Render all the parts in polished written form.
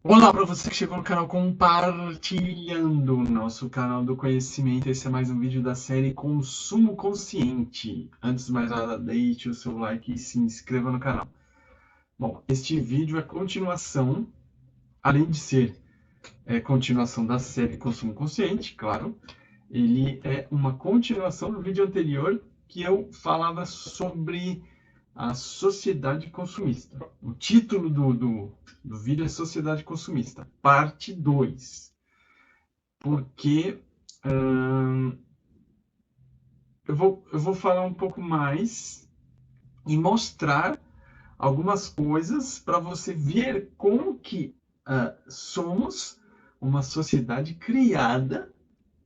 Olá para você que chegou no canal compartilhando o nosso canal do conhecimento. Esse é mais um vídeo da série Consumo Consciente. Antes de mais nada, deixe o seu like e se inscreva no canal. Bom, este vídeo é continuação, além de ser continuação da série Consumo Consciente, claro, ele é uma continuação do vídeo anterior que eu falava sobre a sociedade consumista. O título do vídeo é Sociedade Consumista, parte 2. Porque eu vou falar um pouco mais e mostrar algumas coisas para você ver como que somos uma sociedade criada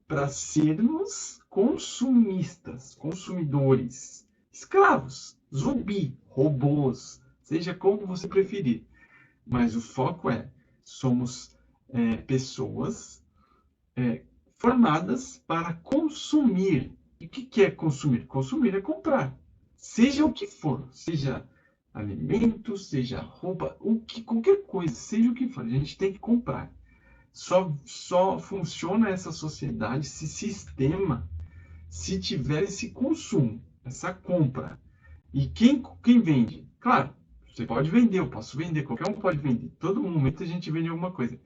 para sermos consumistas, consumidores, escravos, zumbi, robôs, seja como você preferir. Mas o foco somos pessoas formadas para consumir. E o que é consumir? Consumir é comprar. Seja o que for, seja alimento, seja roupa, qualquer coisa, seja o que for, a gente tem que comprar. Só funciona essa sociedade, esse sistema, se tiver esse consumo, essa compra. E quem vende? Claro, você pode vender, eu posso vender, qualquer um pode vender. Todo momento a gente vende alguma coisa.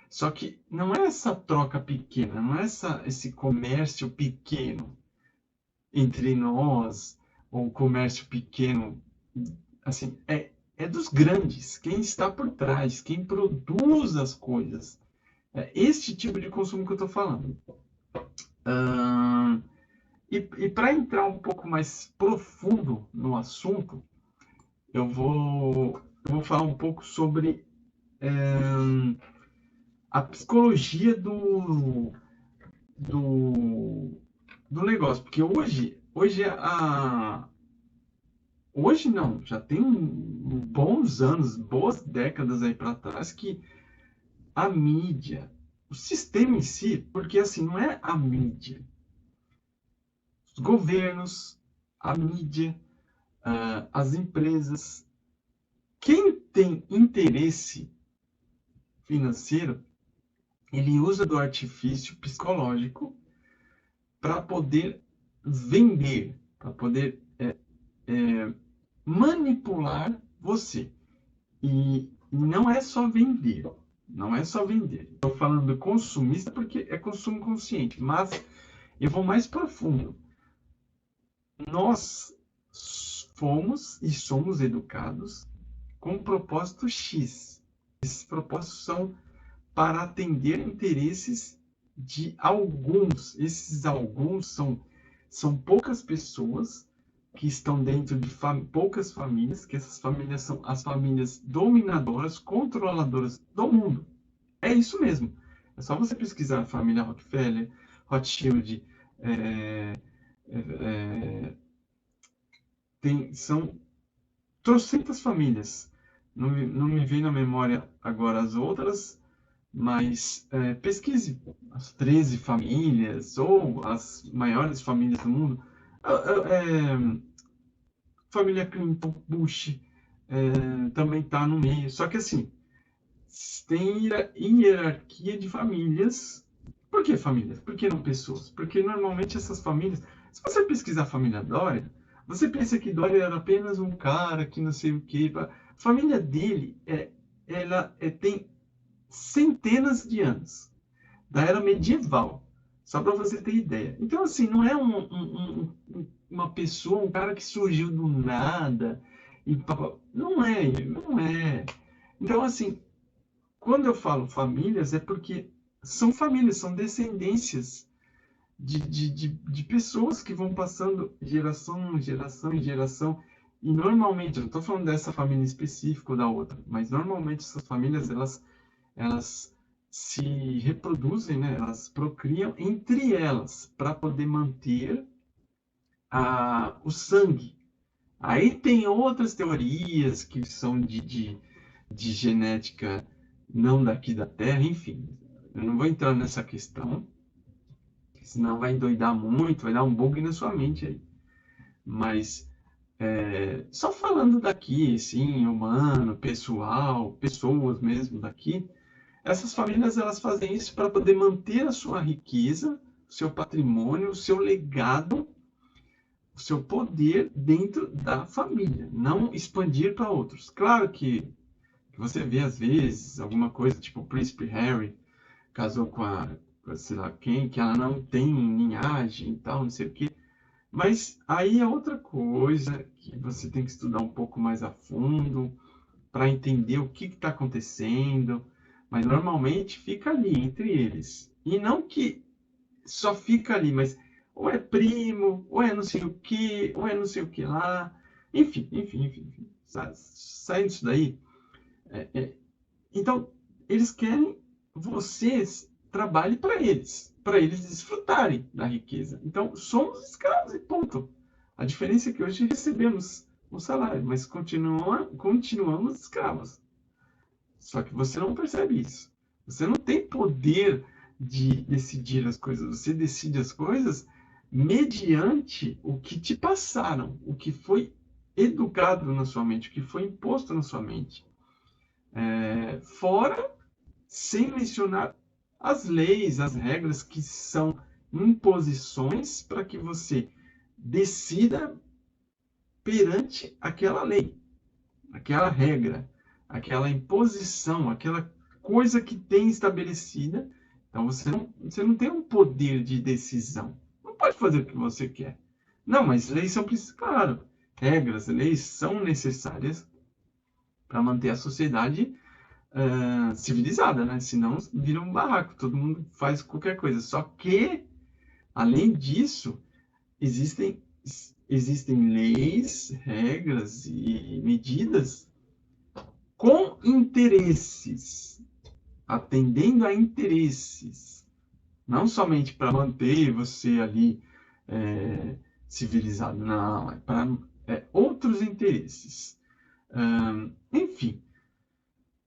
Só que não é essa troca pequena, não é esse comércio pequeno entre nós, ou comércio pequeno, assim, é dos grandes, quem está por trás, quem produz as coisas. É este tipo de consumo que eu estou falando. E para entrar um pouco mais profundo no assunto, eu vou falar um pouco sobre a psicologia do negócio. Porque hoje não, já tem bons anos, boas décadas aí para trás que a mídia, o sistema em si, porque assim, não é a mídia, os governos, a mídia, as empresas, quem tem interesse financeiro, ele usa do artifício psicológico para poder vender, para poder manipular você. E não é só vender, não é só vender. Estou falando consumista porque é consumo consciente, mas eu vou mais profundo. Nós fomos e somos educados com um propósito X. Esses propósitos são para atender interesses de alguns. Esses alguns são poucas pessoas que estão dentro de poucas famílias, que essas famílias são as famílias dominadoras, controladoras do mundo. É isso mesmo. É só você pesquisar a família Rockefeller, Rothschild, são trocentas famílias. Não me vem na memória agora as outras, mas pesquise as 13 famílias ou as maiores famílias do mundo. Família Clinton, Bush, também está no meio. Só que assim, tem hierarquia de famílias. Por que famílias? Por que não pessoas? Porque normalmente essas famílias, se você pesquisar a família Dória, você pensa que Dória era apenas um cara que não sei o que. A família dele tem centenas de anos, da era medieval, só para você ter ideia. Então, assim, não é uma pessoa, um cara que surgiu do nada, e não é. Então, assim, quando eu falo famílias, é porque são famílias, são descendências de pessoas que vão passando geração em geração. E normalmente, eu não estou falando dessa família específica ou da outra, mas normalmente essas famílias, elas se reproduzem, né? Elas procriam entre elas para poder manter o sangue. Aí tem outras teorias que são de genética não daqui da Terra, enfim. Eu não vou entrar nessa questão, senão vai endoidar muito, vai dar um bug na sua mente aí. Mas só falando daqui, sim, humano, pessoal, pessoas mesmo daqui, essas famílias elas fazem isso para poder manter a sua riqueza, o seu patrimônio, o seu legado, o seu poder dentro da família, não expandir para outros. Claro que você vê às vezes alguma coisa tipo o príncipe Harry casou com sei lá quem, que ela não tem linhagem e tal, não sei o quê. Mas aí é outra coisa que você tem que estudar um pouco mais a fundo para entender o que está acontecendo. Mas normalmente fica ali entre eles. E não que só fica ali, mas ou é primo, ou é não sei o que, ou é não sei o que lá. Enfim. Saindo disso daí. é, é, então, eles querem vocês trabalhe para eles desfrutarem da riqueza. Então, somos escravos e ponto. A diferença é que hoje recebemos um salário, mas continuamos escravos. Só que você não percebe isso. Você não tem poder de decidir as coisas. Você decide as coisas mediante o que te passaram, o que foi educado na sua mente, o que foi imposto na sua mente. Fora, sem mencionar as leis, as regras que são imposições para que você decida perante aquela lei, aquela regra, aquela imposição, aquela coisa que tem estabelecida. Então você não tem um poder de decisão. Não pode fazer o que você quer. Não, mas leis são, claro, regras, leis são necessárias para manter a sociedade civilizada, né? Senão vira um barraco, todo mundo faz qualquer coisa. Só que, além disso, existem, existem leis, regras e medidas com interesses, atendendo a interesses, não somente para manter você ali civilizado, não, é para outros interesses. Enfim,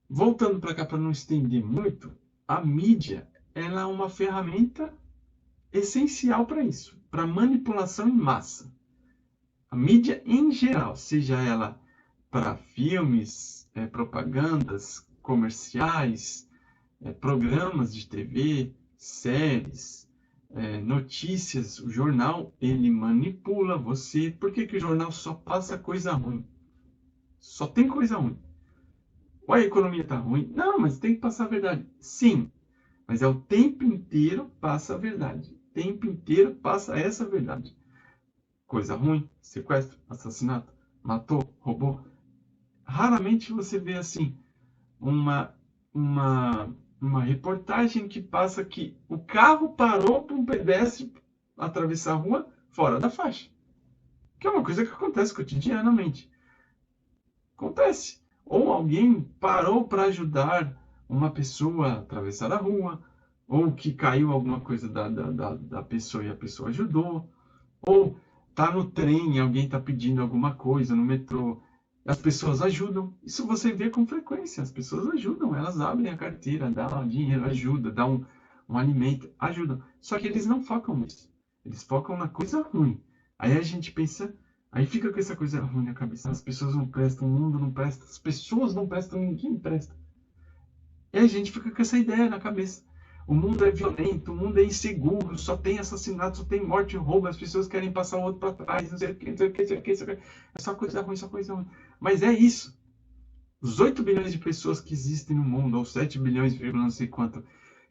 voltando para cá para não estender muito, a mídia ela é uma ferramenta essencial para isso, para manipulação em massa. A mídia em geral, seja ela para filmes, propagandas, comerciais, programas de TV, séries, notícias, o jornal, ele manipula você. Por que o jornal só passa coisa ruim? Só tem coisa ruim. Ou a economia está ruim? Não, mas tem que passar a verdade. Sim, mas é o tempo inteiro passa a verdade. O tempo inteiro passa essa verdade. Coisa ruim, sequestro, assassinato, matou, roubou. Raramente você vê assim uma, uma, uma reportagem que passa que o carro parou para um pedestre atravessar a rua fora da faixa. Que é uma coisa que acontece cotidianamente. Acontece. Ou alguém parou para ajudar uma pessoa a atravessar a rua, ou que caiu alguma coisa da pessoa e a pessoa ajudou, ou tá no trem e alguém está pedindo alguma coisa no metrô, as pessoas ajudam. Isso você vê com frequência, as pessoas ajudam, elas abrem a carteira, dão dinheiro, ajuda, dão um alimento, ajudam. Só que eles não focam nisso, eles focam na coisa ruim. Aí a gente pensa, aí fica com essa coisa ruim na cabeça, as pessoas não prestam, o mundo não presta, as pessoas não prestam, ninguém presta. E a gente fica com essa ideia na cabeça. O mundo é violento, o mundo é inseguro, só tem assassinato, só tem morte e roubo, as pessoas querem passar o outro para trás, não sei o que, não sei o que, não sei o que, não sei o que. É só coisa ruim, só coisa ruim. Mas é isso. Os 8 bilhões de pessoas que existem no mundo, ou 7 bilhões, não sei quanto,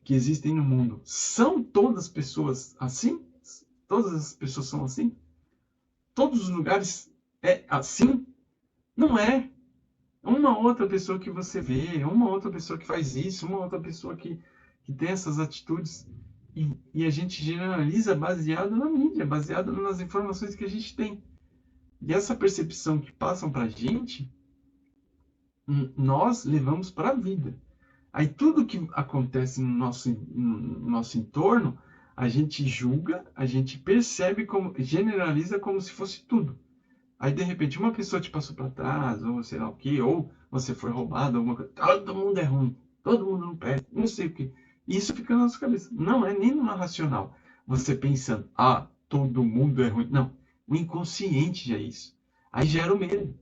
que existem no mundo, são todas pessoas assim? Todas as pessoas são assim? Todos os lugares é assim? Não é. Uma outra pessoa que você vê, uma outra pessoa que faz isso, uma outra pessoa que tem essas atitudes, e a gente generaliza baseado na mídia, baseado nas informações que a gente tem. E essa percepção que passam para a gente, nós levamos para a vida. Aí tudo que acontece no nosso entorno, a gente julga, a gente percebe, como generaliza como se fosse tudo. Aí, de repente, uma pessoa te passou para trás, ou sei lá o quê, ou você foi roubado, alguma coisa. Todo mundo é ruim, todo mundo não presta, não sei o quê. Isso fica na nossa cabeça. Não é nem numa racional. Você pensando, todo mundo é ruim. Não. O inconsciente já é isso. Aí gera o medo,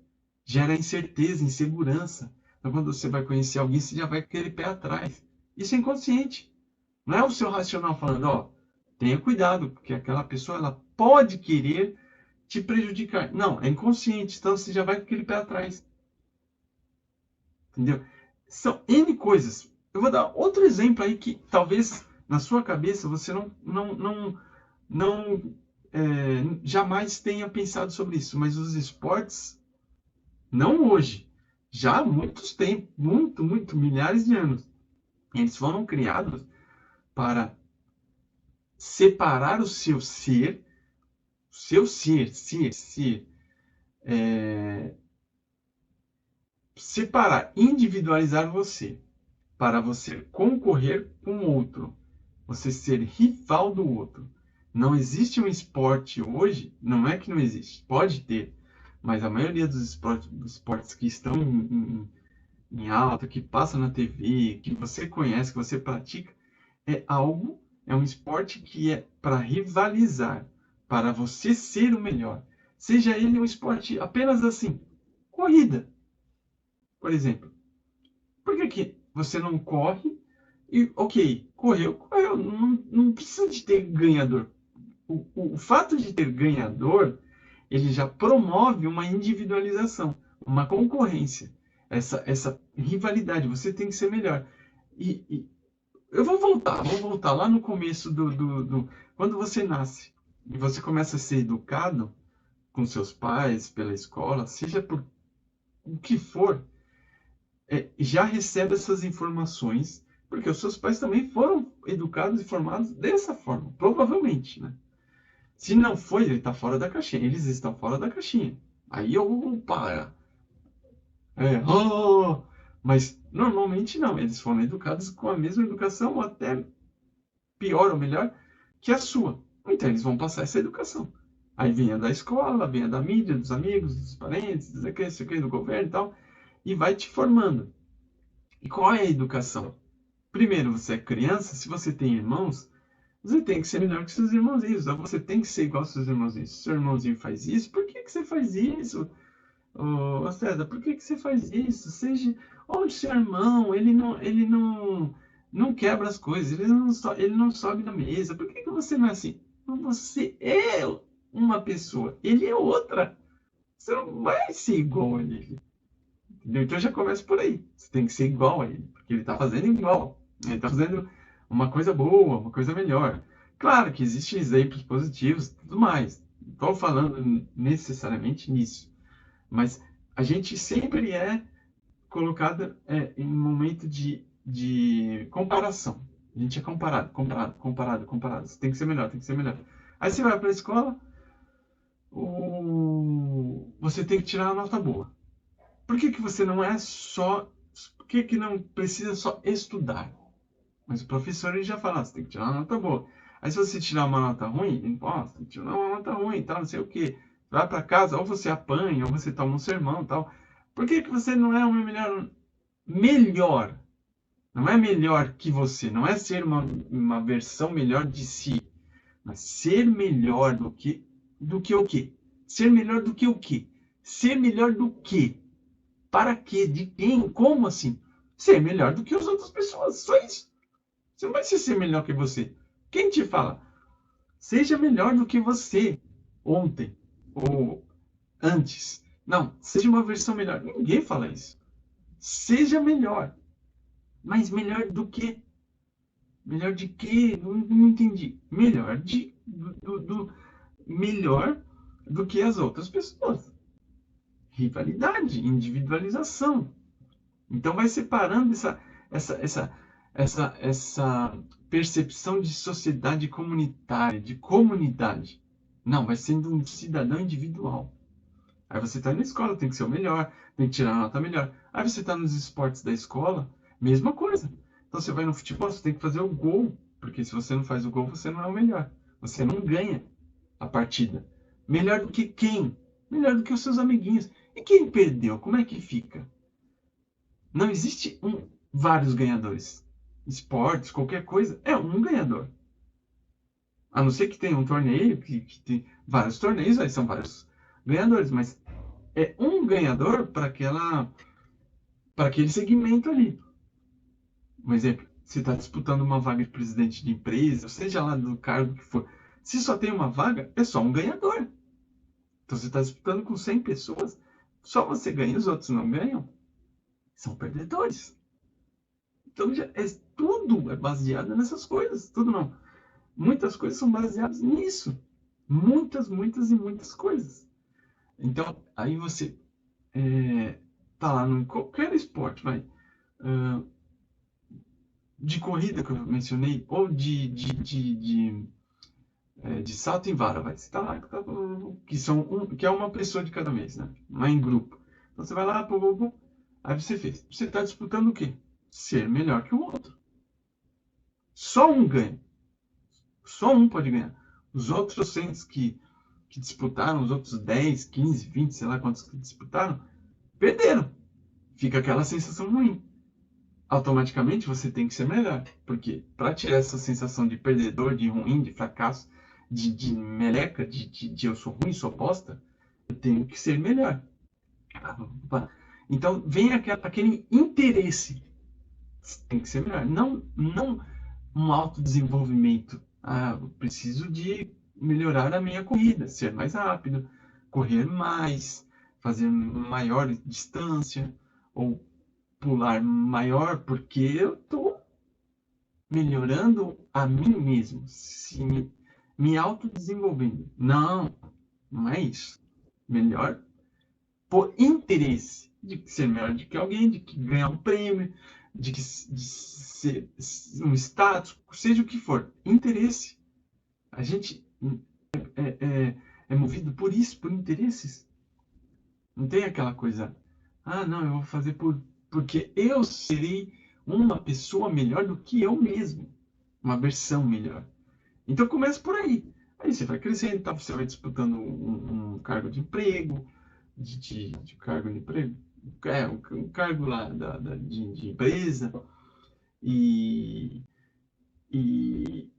gera incerteza, insegurança. Então, quando você vai conhecer alguém, você já vai com aquele pé atrás. Isso é inconsciente. Não é o seu racional falando, ó, tenha cuidado, porque aquela pessoa ela pode querer te prejudicar. Não, é inconsciente, então você já vai com aquele pé atrás. Entendeu? São N coisas. Eu vou dar outro exemplo aí que talvez na sua cabeça você não jamais tenha pensado sobre isso, mas os esportes, não hoje, já há muitos tempos, milhares de anos, eles foram criados para separar o seu ser, separar, individualizar você, para você concorrer com o outro, você ser rival do outro. Não existe um esporte hoje, não é que não existe, pode ter, mas a maioria dos esportes que estão em alta, que passa na TV, que você conhece, que você pratica, é um esporte que é para rivalizar, para você ser o melhor. Seja ele um esporte apenas assim, corrida, por exemplo. Por que que você não corre e, ok, correu, não precisa de ter ganhador. O fato de ter ganhador, ele já promove uma individualização, uma concorrência, essa rivalidade. Você tem que ser melhor. E eu vou voltar lá no começo quando você nasce e você começa a ser educado com seus pais, pela escola, seja por o que for, já recebe essas informações, porque os seus pais também foram educados e formados dessa forma, provavelmente, né? Se não foi, ele está fora da caixinha. Eles estão fora da caixinha. Aí eu para. Oh! Mas normalmente não. Eles foram educados com a mesma educação, ou até pior ou melhor, que a sua. Então eles vão passar essa educação. Aí vem a da escola, vem a da mídia, dos amigos, dos parentes, do governo e tal, e vai te formando. E qual é a educação? Primeiro, você é criança, se você tem irmãos, você tem que ser melhor que seus irmãozinhos. Ou você tem que ser igual aos seus irmãozinhos. Se seu irmãozinho faz isso, por que você faz isso? Ô, César, por que você faz isso? Seja, olha o seu irmão, ele não quebra as coisas, ele não sobe na mesa. Por que você não é assim? Você é uma pessoa, ele é outra. Você não vai ser igual a ele. Entendeu? Então já começa por aí. Você tem que ser igual a ele, porque ele está fazendo igual. Ele está fazendo uma coisa boa, uma coisa melhor. Claro que existem exemplos positivos e tudo mais. Não estou falando necessariamente nisso. Mas a gente sempre é colocado em um momento de comparação. A gente é comparado. Você tem que ser melhor, tem que ser melhor. Aí você vai para a escola, você tem que tirar uma nota boa. Por que você não é só... Por que não precisa só estudar? Mas o professor ele já fala, você tem que tirar uma nota boa. Aí se você tirar uma nota ruim, ele fala, você tem que tirar uma nota ruim, tal, não sei o quê. Vai para casa, ou você apanha, ou você toma um sermão, tal. Por que você não é uma melhor? Não é melhor que você, não é ser uma versão melhor de si, mas ser melhor do que o quê? Ser melhor do que o quê? Ser melhor do quê? Para quê? De quem? Como assim? Ser melhor do que as outras pessoas. Só isso. Você não vai ser melhor que você. Quem te fala? Seja melhor do que você ontem ou antes. Não, seja uma versão melhor. Ninguém fala isso. Seja melhor. Mas melhor do que? Melhor de quê? Não entendi. Melhor do que as outras pessoas. Rivalidade, individualização. Então vai separando essa percepção de sociedade comunitária, de comunidade. Não, vai sendo um cidadão individual. Aí você está na escola, tem que ser o melhor, tem que tirar a nota melhor. Aí você está nos esportes da escola, mesma coisa. Então você vai no futebol, você tem que fazer o gol, porque se você não faz o gol, você não é o melhor. Você não ganha a partida. Melhor do que quem? Melhor do que os seus amiguinhos. E quem perdeu, como é que fica? Não existe vários ganhadores. Esportes, qualquer coisa, é um ganhador. A não ser que tenha um torneio, que tem vários torneios, aí são vários ganhadores, mas é um ganhador para aquele segmento ali. Um exemplo, se está disputando uma vaga de presidente de empresa, seja lá do cargo que for, se só tem uma vaga, é só um ganhador. Então você está disputando com 100 pessoas, só você ganha e os outros não ganham, são perdedores. Então tudo é baseado nessas coisas, tudo não. Muitas coisas são baseadas nisso. Muitas, muitas e muitas coisas. Então, aí você tá lá em qualquer esporte, vai. De corrida que eu mencionei, ou de salto em vara, vai. Você tá lá, que é uma pessoa de cada vez, né? Lá em grupo. Então você vai lá, pô, pô, pô, aí você fez. Você está disputando o quê? Ser melhor que o outro. Só um ganha. Só um pode ganhar. Os outros 100 que disputaram, os outros 10, 15, 20, sei lá quantos que disputaram, perderam. Fica aquela sensação ruim. Automaticamente você tem que ser melhor. Porque para tirar essa sensação de perdedor, de ruim, de fracasso, de meleca, de eu sou ruim, sou bosta, eu tenho que ser melhor. Então vem aquele interesse. Tem que ser melhor. Não um autodesenvolvimento. Eu preciso de melhorar a minha corrida, ser mais rápido, correr mais, fazer maior distância, ou pular maior, porque eu estou melhorando a mim mesmo, me autodesenvolvendo. Não é isso. Melhor por interesse de ser melhor do que alguém, de que ganhar um prêmio, de ser um status, seja o que for. Interesse. A gente é movido por isso, por interesses. Não tem aquela coisa, não, eu vou fazer porque eu serei uma pessoa melhor do que eu mesmo. Uma versão melhor. Então começa por aí. Aí você vai crescendo, tá? Você vai disputando um cargo de emprego, de cargo de emprego, um cargo lá de empresa, e, e,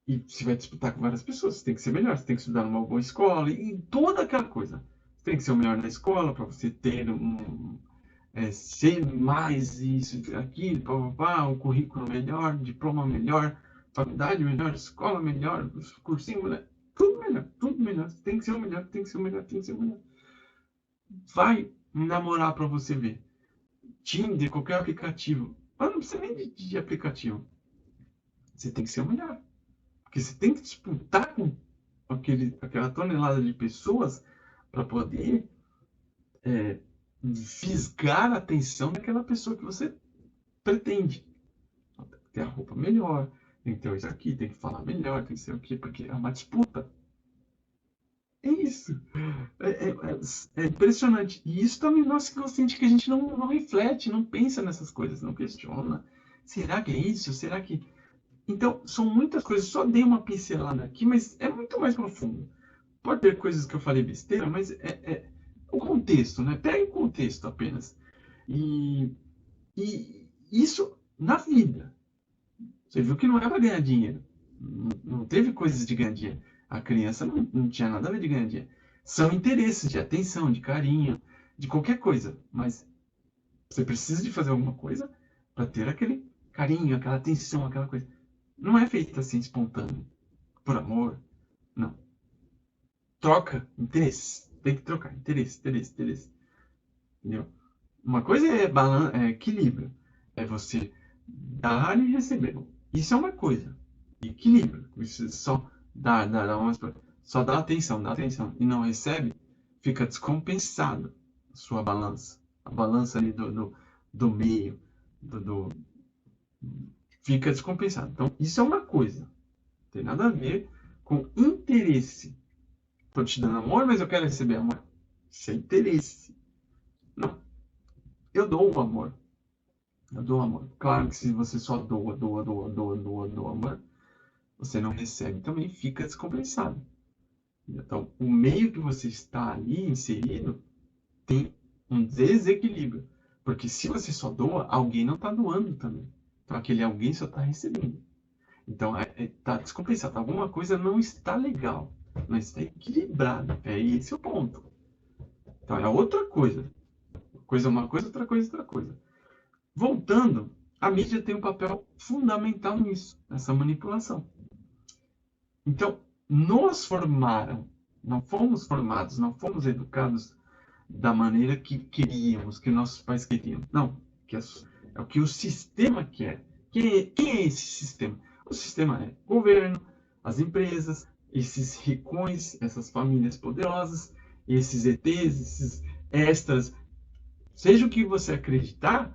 e você vai disputar com várias pessoas. Você tem que ser melhor, você tem que estudar numa boa escola, e toda aquela coisa. Você tem que ser o melhor na escola para você ter ser mais isso, aquilo, um currículo melhor, diploma melhor, faculdade melhor, escola melhor, cursinho melhor, tudo melhor, tudo melhor. Você tem que ser o melhor, tem que ser o melhor, tem que ser o melhor. Vai namorar para você ver. Tinder, qualquer aplicativo. Mas não precisa nem de aplicativo. Você tem que ser o melhor. Porque você tem que disputar com aquela tonelada de pessoas para poder fisgar a atenção daquela pessoa que você pretende. Tem que ter a roupa melhor, tem que ter isso aqui, tem que falar melhor, tem que ser o quê? Porque é uma disputa. É isso. É impressionante. E isso também nossa consciente que a gente não reflete, não pensa nessas coisas, não questiona. Será que é isso? Será que. Então, são muitas coisas. Só dei uma pincelada aqui, mas é muito mais profundo. Pode ter coisas que eu falei besteira, mas é o contexto, né? Pega o contexto apenas. E isso na vida. Você viu que não é para ganhar dinheiro. Não teve coisas de ganhar dinheiro. A criança não tinha nada a ver de ganhar dinheiro. São interesses de atenção, de carinho, de qualquer coisa. Mas você precisa de fazer alguma coisa para ter aquele carinho, aquela atenção, aquela coisa. Não é feito assim espontâneo, por amor. Não. Troca interesse. Tem que trocar interesse, interesse, interesse. Entendeu? Uma coisa é equilíbrio. É você dar e receber. Isso é uma coisa. Equilíbrio. Você só só dá atenção e não recebe, fica descompensado a sua balança. A balança ali do meio, do, fica descompensado. Então, isso é uma coisa. Não tem nada a ver com interesse. Estou te dando amor, mas eu quero receber amor. Isso é interesse. Não. Eu dou o amor. Eu dou amor. Claro que se você só doa amor, você não recebe também, fica descompensado. Então, o meio que você está ali inserido tem um desequilíbrio. Porque se você só doa, alguém não está doando também. Então, aquele alguém só está recebendo. Então, tá descompensado. Alguma coisa não está legal, não está equilibrada. É esse o ponto. Então, é outra coisa. Coisa é uma coisa, outra coisa é outra coisa. Voltando, a mídia tem um papel fundamental nisso, nessa manipulação. Então, nos formaram, não fomos formados, não fomos educados da maneira que queríamos, que nossos pais queriam. Não, é o que o sistema quer. Quem é esse sistema? O sistema é o governo, as empresas, esses ricões, essas famílias poderosas, esses ETs, esses extras. Seja o que você acreditar,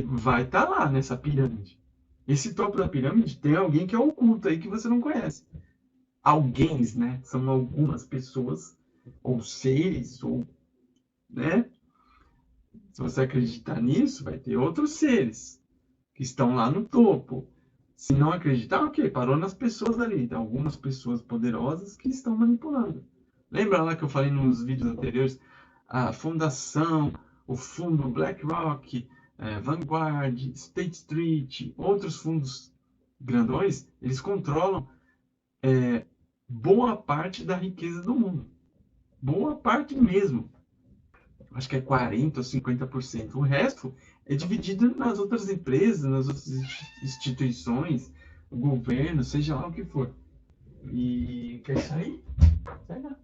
vai estar lá nessa pirâmide. Esse topo da pirâmide tem alguém que é oculto aí que você não conhece. Alguém, né? São algumas pessoas, ou seres, ou, né? Se você acreditar nisso, vai ter outros seres que estão lá no topo. Se não acreditar, ok, parou nas pessoas ali. Tem algumas pessoas poderosas que estão manipulando. Lembra lá que eu falei nos vídeos anteriores? A fundação, o fundo BlackRock, Vanguard, State Street, outros fundos grandões, eles controlam boa parte da riqueza do mundo. Boa parte mesmo. Acho que é 40% ou 50%. O resto é dividido nas outras empresas, nas outras instituições, governo, seja lá o que for. E quer sair? Sai lá.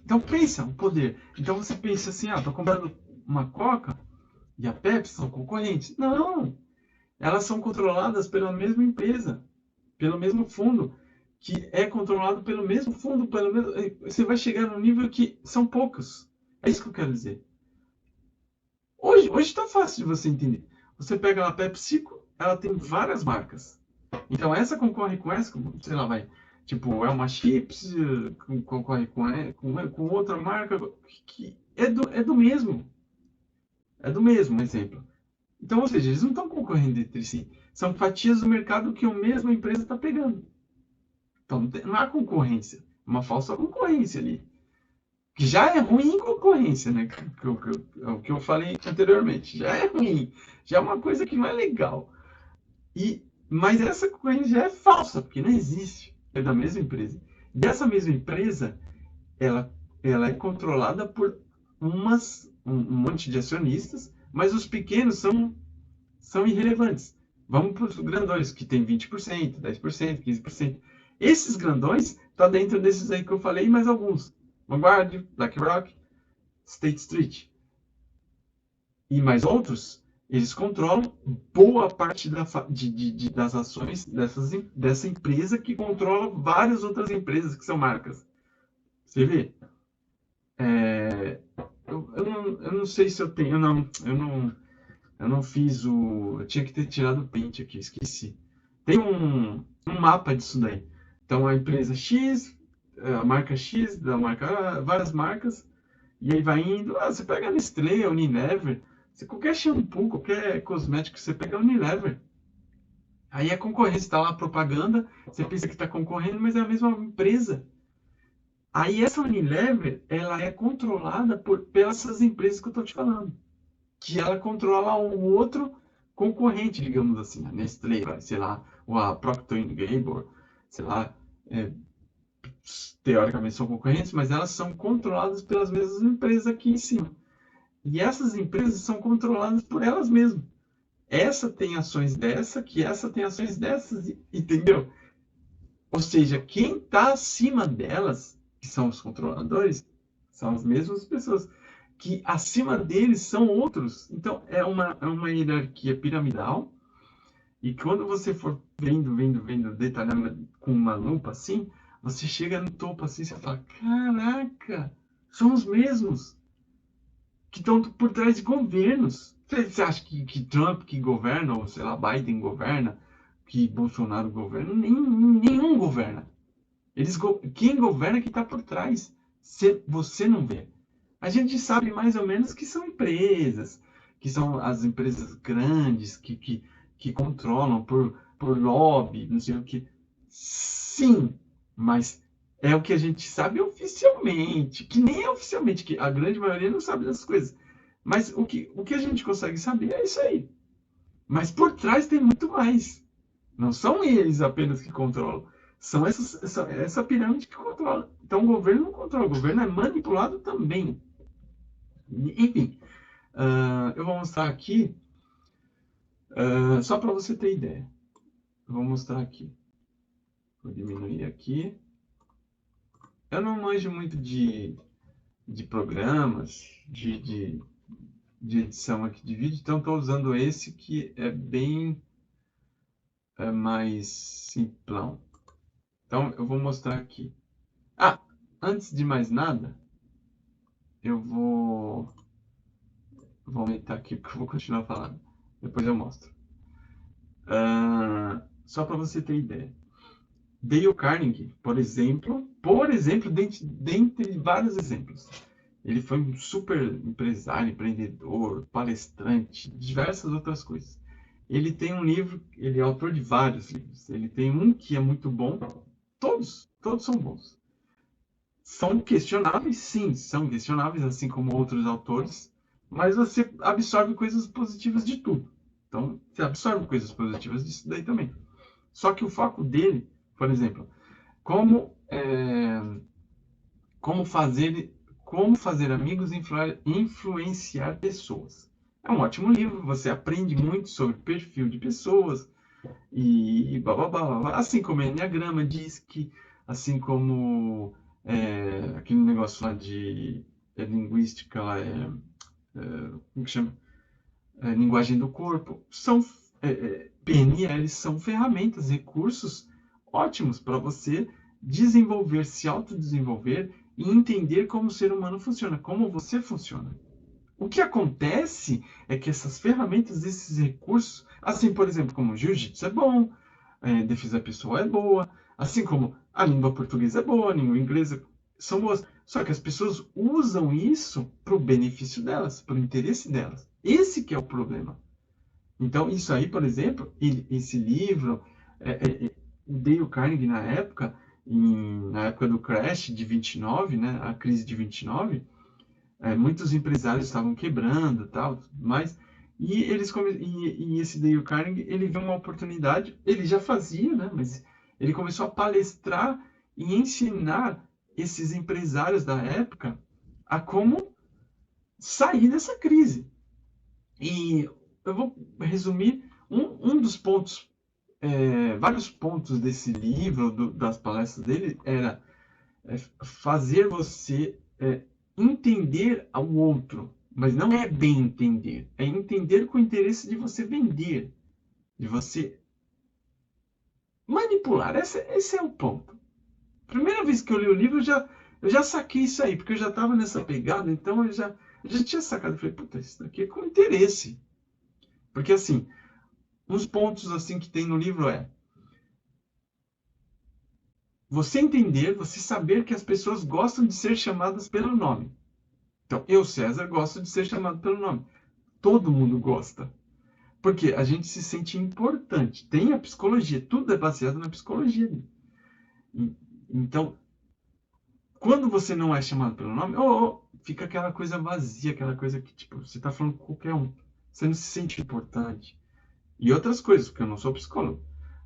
Então pensa, o poder. Então você pensa assim, tô comprando uma Coca e a Pepsi são concorrentes. Não! Elas são controladas pela mesma empresa, pelo mesmo fundo, que é controlado pelo mesmo fundo, pelo mesmo. Você vai chegar num nível que são poucos. É isso que eu quero dizer. Hoje está fácil de você entender. Você pega a PepsiCo, ela tem várias marcas. Então essa concorre com essa, sei lá, vai. Tipo, é uma Chips, concorre com outra marca, que é do mesmo. É do mesmo exemplo. Então, ou seja, eles não estão concorrendo entre si. São fatias do mercado que a mesma empresa está pegando. Então, não há concorrência. Uma falsa concorrência ali. Que já é ruim em concorrência, né? O que eu falei anteriormente. Já é ruim. Já é uma coisa que não é legal. Mas essa concorrência já é falsa, porque não existe. É da mesma empresa. E essa mesma empresa, ela, ela é controlada por um monte de acionistas, mas os pequenos são irrelevantes. Vamos para os grandões, que tem 20%, 10%, 15%. Esses grandões estão dentro desses aí que eu falei, e mais alguns. Vanguard, BlackRock, State Street. E mais outros, eles controlam boa parte das ações dessa empresa que controla várias outras empresas que são marcas. Você vê? Eu não sei se eu tenho. Eu não fiz o. Eu tinha que ter tirado o print aqui, esqueci. Tem um mapa disso daí. Então a empresa X, a marca X, da marca, várias marcas, e aí vai indo. Você pega a Nestlé, a Unilever, qualquer shampoo, qualquer cosmético, você pega a Unilever. Aí a concorrência está lá, propaganda, você pensa que está concorrendo, mas é a mesma empresa. Aí essa Unilever, ela é controlada pelas empresas que eu estou te falando. Que ela controla um outro concorrente, digamos assim, a Nestlé, sei lá, ou a Procter Gamble, sei lá, teoricamente são concorrentes, mas elas são controladas pelas mesmas empresas aqui em cima. E essas empresas são controladas por elas mesmas. Essa tem ações dessa, que essa tem ações dessas, entendeu? Ou seja, quem está acima delas, que são os controladores, são as mesmas pessoas. Que acima deles são outros. Então, é uma hierarquia piramidal. E quando você for vendo, detalhando com uma lupa assim, você chega no topo assim e você fala: caraca, são os mesmos que estão por trás de governos. Você acha que Trump que governa, ou sei lá, Biden governa, que Bolsonaro governa? Nenhum governa. Quem governa é que está por trás. Você não vê. A gente sabe mais ou menos que são empresas, que são as empresas grandes, que controlam por lobby, não sei o que. Sim, mas é o que a gente sabe oficialmente, que nem é oficialmente, que a grande maioria não sabe dessas coisas. Mas o que a gente consegue saber é isso aí. Mas por trás tem muito mais. Não são eles apenas que controlam. São essa pirâmide que controla. Então o governo não controla, o governo é manipulado também. Enfim, eu vou mostrar aqui, só para você ter ideia. Eu vou mostrar aqui. Vou diminuir aqui. Eu não manjo muito de programas, de edição aqui de vídeo, então estou usando esse que é bem mais simplão. Então eu vou mostrar aqui. Antes de mais nada, eu vou aumentar aqui porque eu vou continuar falando. Depois eu mostro. Só para você ter ideia. Dale Carnegie, por exemplo, dentre vários exemplos, ele foi um super empresário, empreendedor, palestrante, diversas outras coisas. Ele tem um livro, ele é autor de vários livros. Ele tem um que é muito bom, todos são bons. São questionáveis, sim, são questionáveis, assim como outros autores, mas você absorve coisas positivas de tudo. Então, você absorve coisas positivas disso daí também. Só que o foco dele, por exemplo, como fazer amigos e influenciar pessoas. É um ótimo livro, você aprende muito sobre perfil de pessoas e blá, blá, blá, blá. Assim como o Enneagrama diz que, assim como aquele negócio lá de linguística, lá como que chama? Linguagem do corpo, PNL são ferramentas, recursos ótimos para você desenvolver, se autodesenvolver e entender como o ser humano funciona, como você funciona. O que acontece é que essas ferramentas, esses recursos, assim, por exemplo, como jiu-jitsu é bom, defesa pessoal é boa, assim como a língua portuguesa é boa, a língua inglesa são boas. Só que as pessoas usam isso para o benefício delas, para o interesse delas. Esse que é o problema. Então, isso aí, por exemplo, esse livro, o Dale Carnegie na época do crash de 29, né, a crise de 29, muitos empresários estavam quebrando, tal, mas e esse Dale Carnegie, ele viu uma oportunidade, ele já fazia, né, mas ele começou a palestrar e ensinar esses empresários da época a como sair dessa crise. E eu vou resumir um dos pontos, vários pontos desse livro, das palestras dele, era fazer você entender ao outro, mas não é bem entender, é entender com o interesse de você vender, de você manipular. Esse é o ponto. Primeira vez que eu li o livro, eu já saquei isso aí, porque eu já estava nessa pegada, então eu já tinha sacado. Eu falei, puta, isso daqui é com interesse. Porque assim, uns pontos assim que tem no livro você entender, você saber que as pessoas gostam de ser chamadas pelo nome. Então, eu, César, gosto de ser chamado pelo nome. Todo mundo gosta. Porque a gente se sente importante. Tem a psicologia, tudo é baseado na psicologia. Então, quando você não é chamado pelo nome, fica aquela coisa vazia, aquela coisa que, tipo, você está falando com qualquer um. Você não se sente importante. E outras coisas, porque eu não sou psicólogo.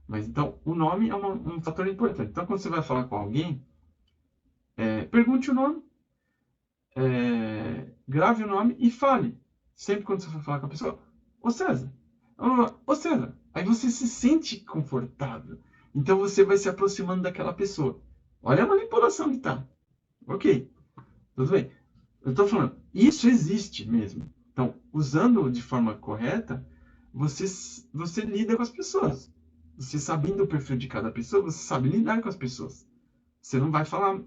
Mas então, o nome é um fator importante. Então, quando você vai falar com alguém, pergunte o nome, grave o nome e fale. Sempre quando você for falar com a pessoa, ô César, ô César. Aí você se sente confortável. Então você vai se aproximando daquela pessoa. Olha a manipulação que tá. Ok, tudo bem. Eu estou falando, isso existe mesmo. Então, usando de forma correta, você lida com as pessoas. Você sabendo o perfil de cada pessoa, você sabe lidar com as pessoas. Você não vai falar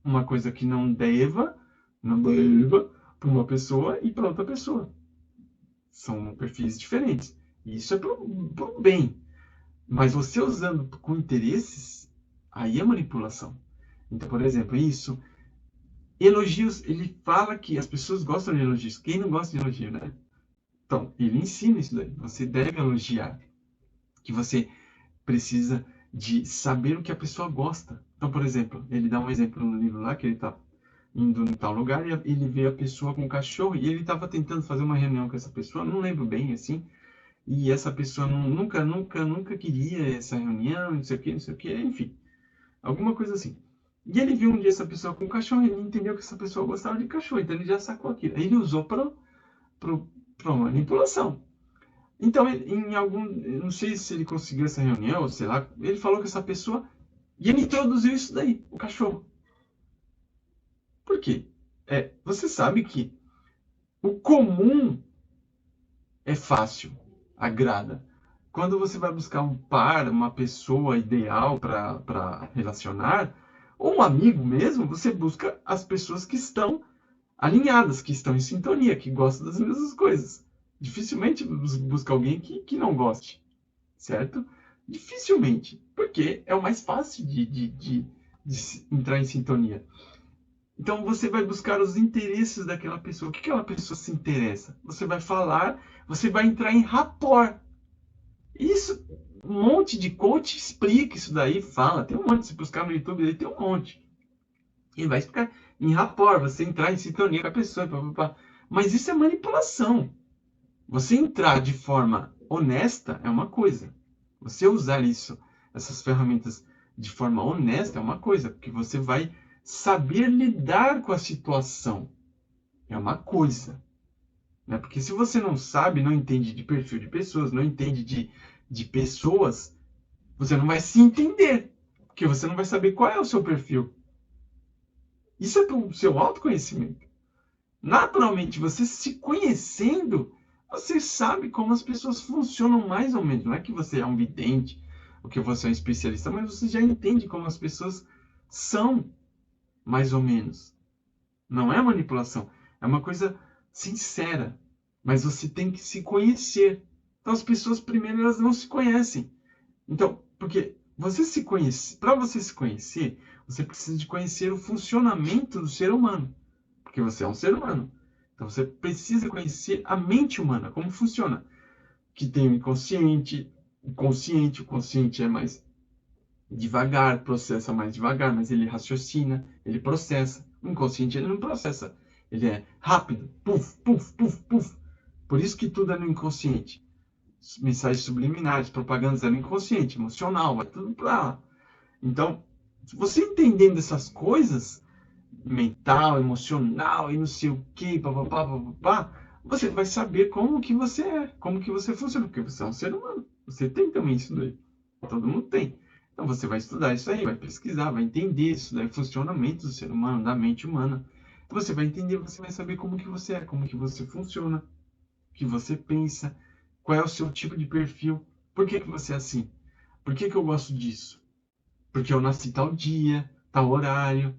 uma coisa que não deva para uma pessoa e para outra pessoa. São perfis diferentes. E isso é para o bem. Mas você usando com interesses, aí é manipulação. Então, por exemplo, isso. Elogios, ele fala que as pessoas gostam de elogios. Quem não gosta de elogio, né? Então, ele ensina isso daí. Você deve elogiar. Que você precisa de saber o que a pessoa gosta. Então, por exemplo, ele dá um exemplo no livro lá, que ele está indo em tal lugar e ele vê a pessoa com o cachorro e ele estava tentando fazer uma reunião com essa pessoa, não lembro bem, assim, e essa pessoa nunca queria essa reunião, não sei o que, não sei o que, enfim, alguma coisa assim. E ele viu um dia essa pessoa com cachorro, ele entendeu que essa pessoa gostava de cachorro, então ele já sacou aquilo. Aí ele usou para manipulação. Então, em algum, eu não sei se ele conseguiu essa reunião, sei lá, ele falou que essa pessoa, e ele introduziu isso daí, o cachorro. Por quê? Você sabe que o comum é fácil, agrada. Quando você vai buscar um par, uma pessoa ideal para relacionar, ou um amigo mesmo, você busca as pessoas que estão alinhadas, que estão em sintonia, que gostam das mesmas coisas. Dificilmente busca alguém que não goste, certo? Dificilmente, porque é o mais fácil de entrar em sintonia. Então você vai buscar os interesses daquela pessoa. O que aquela pessoa se interessa? Você vai falar, você vai entrar em rapport. Isso, um monte de coach explica isso daí, fala. Tem um monte, se buscar no YouTube, aí tem um monte. Ele vai explicar em rapport, você entrar em sintonia com a pessoa. Pá, pá, pá. Mas isso é manipulação. Você entrar de forma honesta é uma coisa. Você usar isso, essas ferramentas de forma honesta é uma coisa, porque você vai saber lidar com a situação. É uma coisa. Né? Porque se você não sabe, não entende de perfil de pessoas, não entende de pessoas, você não vai se entender. Porque você não vai saber qual é o seu perfil. Isso é para o seu autoconhecimento. Naturalmente, você se conhecendo, você sabe como as pessoas funcionam mais ou menos. Não é que você é um vidente, ou que você é um especialista, mas você já entende como as pessoas são, mais ou menos. Não é manipulação, é uma coisa sincera. Mas você tem que se conhecer. Então as pessoas primeiro elas não se conhecem. Então, porque você se conhece, para você se conhecer, você precisa de conhecer o funcionamento do ser humano, porque você é um ser humano. Então você precisa conhecer a mente humana, como funciona. Que tem o inconsciente, o consciente é mais devagar, processa mais devagar, mas ele raciocina, ele processa. O inconsciente ele não processa, ele é rápido, puf, puf, puf, puf. Por isso que tudo é no inconsciente. Mensagens subliminares, propagandas é no inconsciente, emocional, vai tudo para lá. Então, se você entendendo essas coisas, mental, emocional e não sei o que, papapá, papapá, você vai saber como que você é, como que você funciona, porque você é um ser humano. Você tem também isso daí. Todo mundo tem. Então você vai estudar isso aí, vai pesquisar, vai entender isso daí, funcionamento do ser humano, da mente humana. Então você vai entender, você vai saber como que você é, como que você funciona, o que você pensa, qual é o seu tipo de perfil, por que que você é assim, por que que eu gosto disso, porque eu nasci tal dia, tal horário,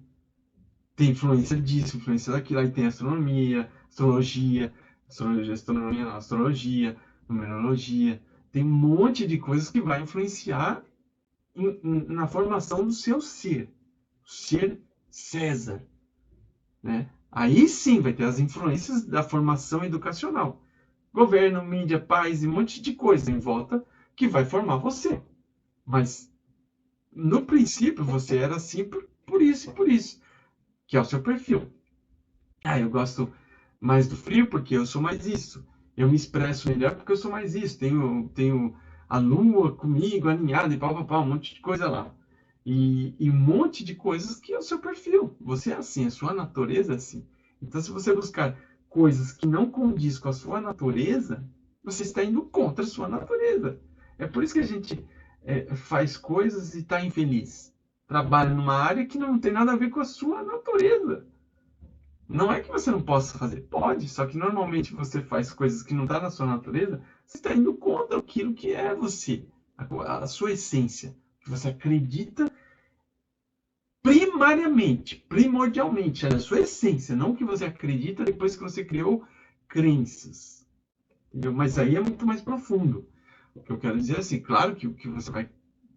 tem influência disso, influência daquilo, aí tem astronomia, não, astrologia, numerologia, tem um monte de coisas que vai influenciar na formação do seu ser César, né? Aí sim vai ter as influências da formação educacional. Governo, mídia, pais e um monte de coisa em volta que vai formar você. Mas, no princípio, você era assim por isso e por isso, que é o seu perfil. Ah, eu gosto mais do frio porque eu sou mais isso. Eu me expresso melhor porque eu sou mais isso. Tenho a lua comigo, alinhada e pau, um monte de coisa lá. E um monte de coisas que é o seu perfil. Você é assim, a sua natureza é assim. Então, se você buscar coisas que não condiz com a sua natureza, você está indo contra a sua natureza. É por isso que a gente faz coisas e está infeliz. Trabalha numa área que não tem nada a ver com a sua natureza. Não é que você não possa fazer, pode, só que normalmente você faz coisas que não estão na sua natureza, você está indo contra aquilo que é você, a sua essência, que você acredita primariamente, primordialmente, é a sua essência, não o que você acredita depois que você criou crenças. Entendeu? Mas aí é muito mais profundo. O que eu quero dizer é assim, claro que o que você vai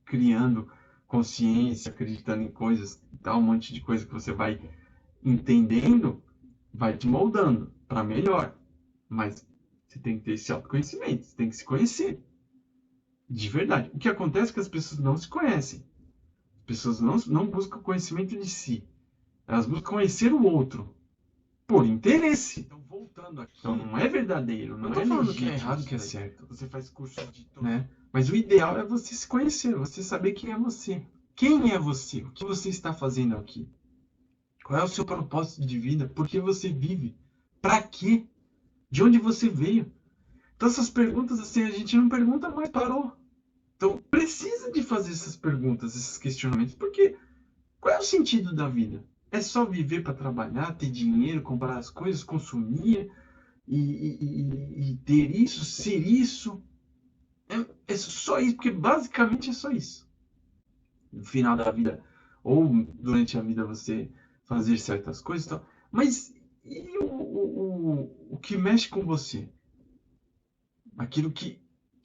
criando consciência, acreditando em coisas, tal, um monte de coisa que você vai entendendo, vai te moldando para melhor. Mas você tem que ter esse autoconhecimento, você tem que se conhecer. De verdade. O que acontece é que as pessoas não se conhecem. As pessoas não buscam conhecimento de si. Elas buscam conhecer o outro. Por interesse. Então, contando aqui. Então não é verdadeiro, não tô falando que é errado, que é certo. Você faz curso de tudo, né? Mas o ideal é você se conhecer, você saber quem é você. Quem é você? O que você está fazendo aqui? Qual é o seu propósito de vida? Por que você vive? Para quê? De onde você veio? Então essas perguntas assim a gente não pergunta mais, parou. Então precisa de fazer essas perguntas, esses questionamentos, porque qual é o sentido da vida? É só viver para trabalhar, ter dinheiro, comprar as coisas, consumir e ter isso, ser isso? É só isso, porque basicamente é só isso. No final da vida, ou durante a vida você fazer certas coisas, então, mas e o que mexe com você? Aquilo que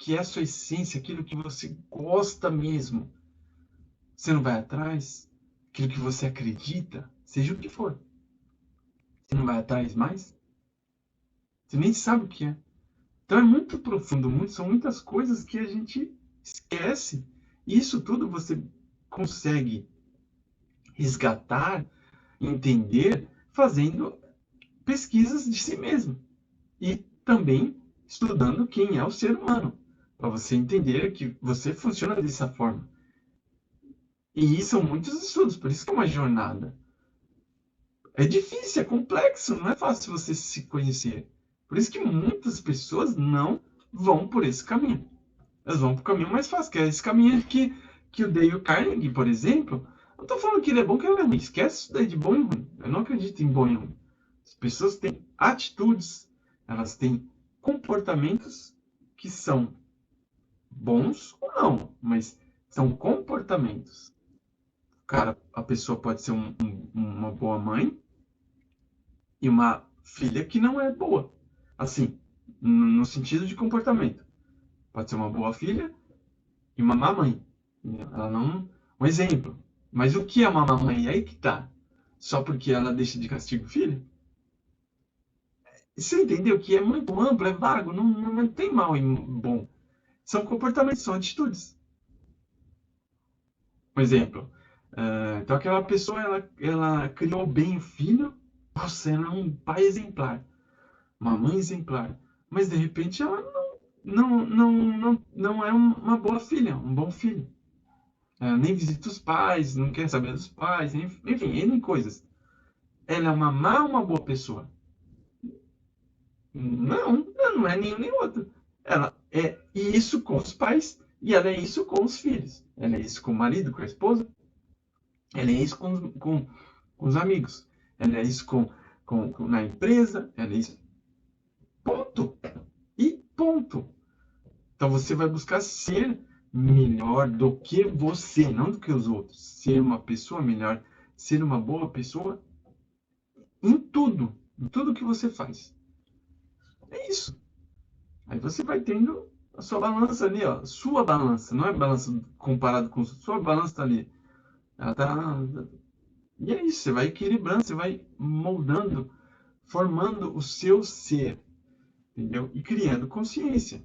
é a sua essência, aquilo que você gosta mesmo. Você não vai atrás? Aquilo que você acredita, seja o que for. Você não vai atrás mais? Você nem sabe o que é. Então é muito profundo, são muitas coisas que a gente esquece. E isso tudo você consegue resgatar, entender, fazendo pesquisas de si mesmo. E também estudando quem é o ser humano, para você entender que você funciona dessa forma. E são muitos estudos, por isso que é uma jornada. É difícil, é complexo, não é fácil você se conhecer. Por isso que muitas pessoas não vão por esse caminho. Elas vão para o caminho mais fácil, que é esse caminho que o Dale Carnegie, por exemplo, não estou falando que ele é bom, que ele é ruim. Esquece isso daí de bom e ruim. Eu não acredito em bom e ruim. As pessoas têm atitudes, elas têm comportamentos que são bons ou não, mas são comportamentos. Cara, a pessoa pode ser uma boa mãe e uma filha que não é boa. Assim, no sentido de comportamento. Pode ser uma boa filha e uma má mãe. Ela não. Um exemplo. Mas o que é uma má mãe? Aí que tá. Só porque ela deixa de castigo o filho? Você entendeu que é muito amplo, é vago, não tem mal e bom. São comportamentos, são atitudes. Um exemplo. Então aquela pessoa, ela criou bem o filho. Nossa, ela é um pai exemplar. Uma mãe exemplar. Mas de repente ela não é uma boa filha, um bom filho. Nem visita os pais, não quer saber dos pais, enfim, N coisas. Ela é uma má ou uma boa pessoa? Não é nenhum nem outro. Ela é isso com os pais e ela é isso com os filhos. Ela é isso com o marido, com a esposa. Ela é isso com os amigos. Ela é isso na empresa. Ela é isso. Ponto. E ponto. Então você vai buscar ser melhor do que você, não do que os outros. Ser uma pessoa melhor, ser uma boa pessoa em tudo que você faz. É isso. Aí você vai tendo a sua balança ali, ó, sua balança, não é balança comparado com sua balança tá ali. Ela tá e é isso, você vai equilibrando, você vai moldando, formando o seu ser, entendeu? E criando consciência.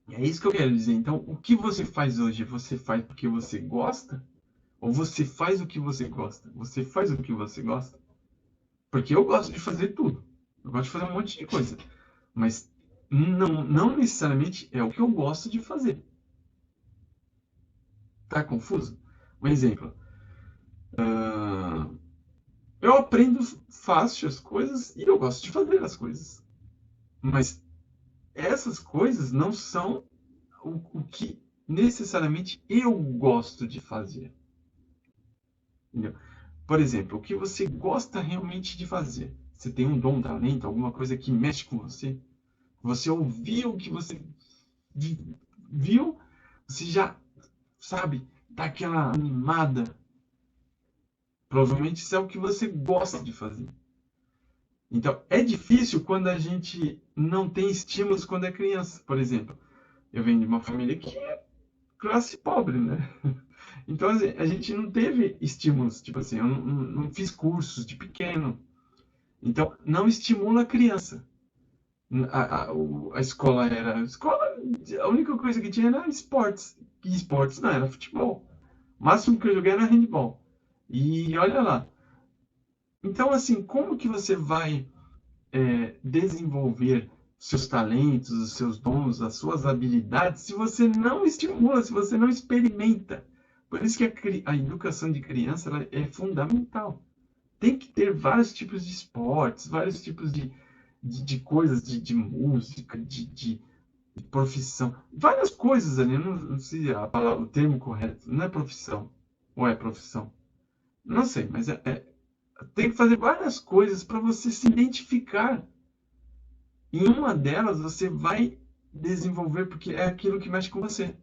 E é isso que eu quero dizer. Então, o que você faz hoje, você faz porque você gosta? Ou você faz o que você gosta? Você faz o que você gosta? Porque eu gosto de fazer tudo. Eu gosto de fazer um monte de coisa. Mas não necessariamente é o que eu gosto de fazer. Tá confuso? Um exemplo. Eu aprendo fácil as coisas e eu gosto de fazer as coisas. Mas essas coisas não são o que necessariamente eu gosto de fazer. Entendeu? Por exemplo, o que você gosta realmente de fazer? Você tem um dom, um talento, alguma coisa que mexe com você? Você ouviu o que você viu? Você já, sabe, dá aquela animada. Provavelmente isso é o que você gosta de fazer. Então, é difícil quando a gente não tem estímulos quando é criança. Por exemplo, eu venho de uma família que é classe pobre, né? Então, a gente não teve estímulos. Tipo assim, eu não fiz cursos de pequeno. Então, não estimula a criança. A escola era... A única coisa que tinha era esportes. E esportes não, era futebol. O máximo que eu joguei era handball. E olha lá. Então, assim, como que você vai desenvolver seus talentos, os seus dons, as suas habilidades, se você não estimula, se você não experimenta. Por isso que a educação de criança ela é fundamental. Tem que ter vários tipos de esportes, vários tipos de coisas, de música, de profissão, várias coisas ali. Não sei o termo correto, não é profissão, ou é profissão? Não sei, mas tem que fazer várias coisas para você se identificar. Em uma delas você vai desenvolver, porque é aquilo que mexe com você.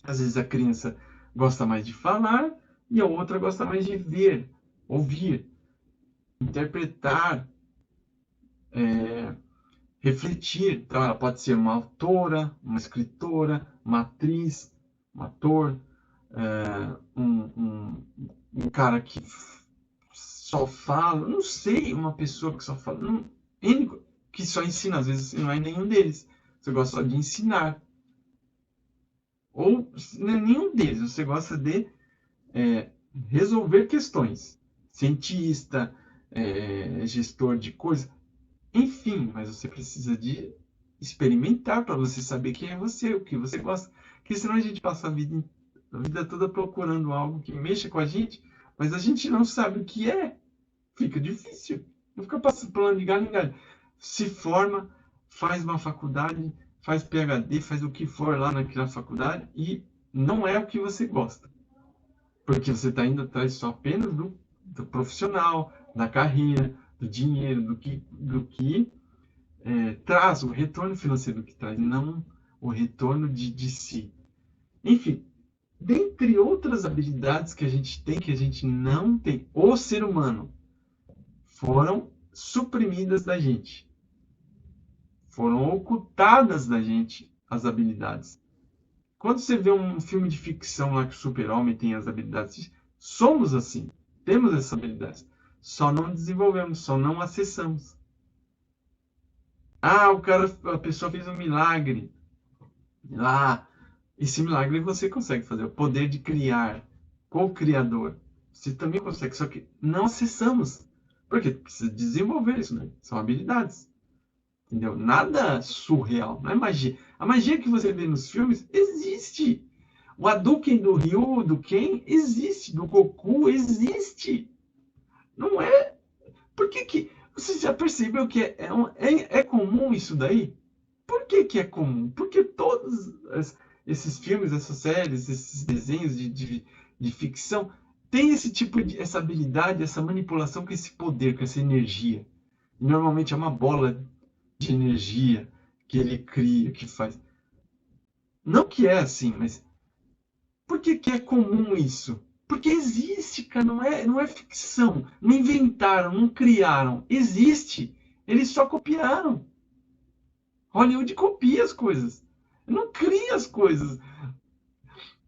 Às vezes a criança gosta mais de falar e a outra gosta mais de ver, ouvir, interpretar, refletir. Então ela pode ser uma autora, uma escritora, uma atriz, um ator, um cara que só fala, não sei, uma pessoa que só fala, que só ensina, às vezes não é nenhum deles. Você gosta só de ensinar. Ou não é nenhum deles, você gosta de resolver questões. Cientista, gestor de coisas, enfim, mas você precisa de experimentar para você saber quem é você, o que você gosta. Porque senão a gente passa a vida toda procurando algo que mexa com a gente, mas a gente não sabe o que é. Fica difícil. Não fica passando plano de galho em galho. Se forma, faz uma faculdade, faz PhD, faz o que for lá naquela faculdade e não é o que você gosta. Porque você está indo atrás só apenas do profissional, da carreira, do dinheiro, do que traz o retorno financeiro que traz, não o retorno de si. Enfim, dentre outras habilidades que a gente tem, que a gente não tem, o ser humano, foram suprimidas da gente. Foram ocultadas da gente as habilidades. Quando você vê um filme de ficção lá que o super-homem tem as habilidades, somos assim, temos essas habilidades. Só não desenvolvemos, só não acessamos. Ah, a pessoa fez um milagre lá. Esse milagre você consegue fazer. O poder de criar, co-criador. Você também consegue, só que não acessamos. Porque precisa desenvolver isso, né? São habilidades. Entendeu? Nada surreal, não é magia. A magia que você vê nos filmes existe. O Hadouken do Ryu, do Ken, existe. Do Goku, existe. Não é? Por que você já percebeu que é comum isso daí? Por que é comum? Porque todos esses filmes, essas séries, esses desenhos de ficção têm esse tipo essa habilidade, essa manipulação com esse poder, com essa energia. E normalmente é uma bola de energia que ele cria, que faz. Não que é assim, mas por que é comum isso? Porque existe, cara, não é ficção. Não inventaram, não criaram. Existe. Eles só copiaram. Hollywood copia as coisas. Não cria as coisas.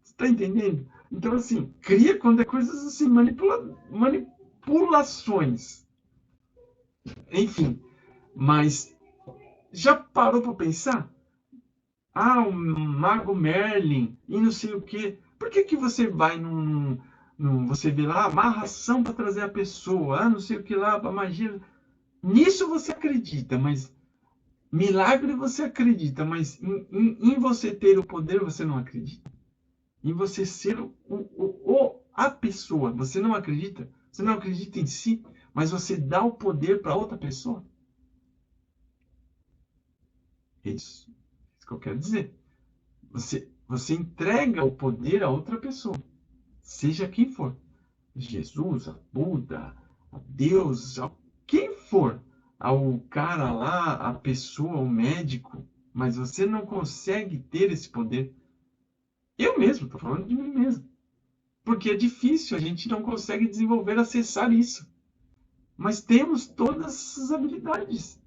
Você está entendendo? Então, assim, cria quando é coisas assim, manipulações. Enfim, mas já parou para pensar? Ah, o Mago Merlin e não sei o quê. Por que você vai você vê lá amarração para trazer a pessoa, não sei o que lá, a magia. Nisso você acredita, mas milagre você acredita, mas em você ter o poder você não acredita. Em você ser a pessoa, você não acredita. Você não acredita em si, mas você dá o poder para outra pessoa. É isso. É isso que eu quero dizer. Você entrega o poder a outra pessoa, seja quem for. Jesus, a Buda, a Deus, a quem for. Ao cara lá, a pessoa, o médico, mas você não consegue ter esse poder. Eu mesmo, estou falando de mim mesmo. Porque é difícil, a gente não consegue desenvolver, acessar isso. Mas temos todas essas habilidades.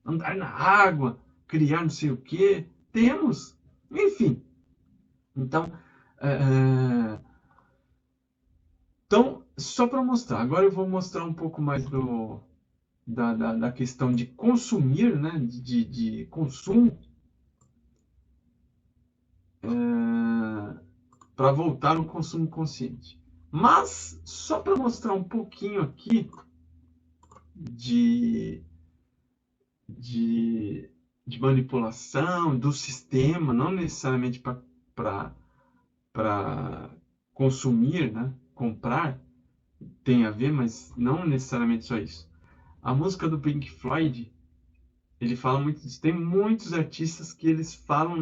Andar na água, criar não sei o quê, temos. Enfim. Então, é, só para mostrar, agora eu vou mostrar um pouco mais da questão de consumir, né? de consumo, para voltar no consumo consciente. Mas, só para mostrar um pouquinho aqui de de, de manipulação do sistema, não necessariamente para consumir, né? Comprar, tem a ver, mas não necessariamente só isso. A música do Pink Floyd, ele fala muito disso. Tem muitos artistas que eles falam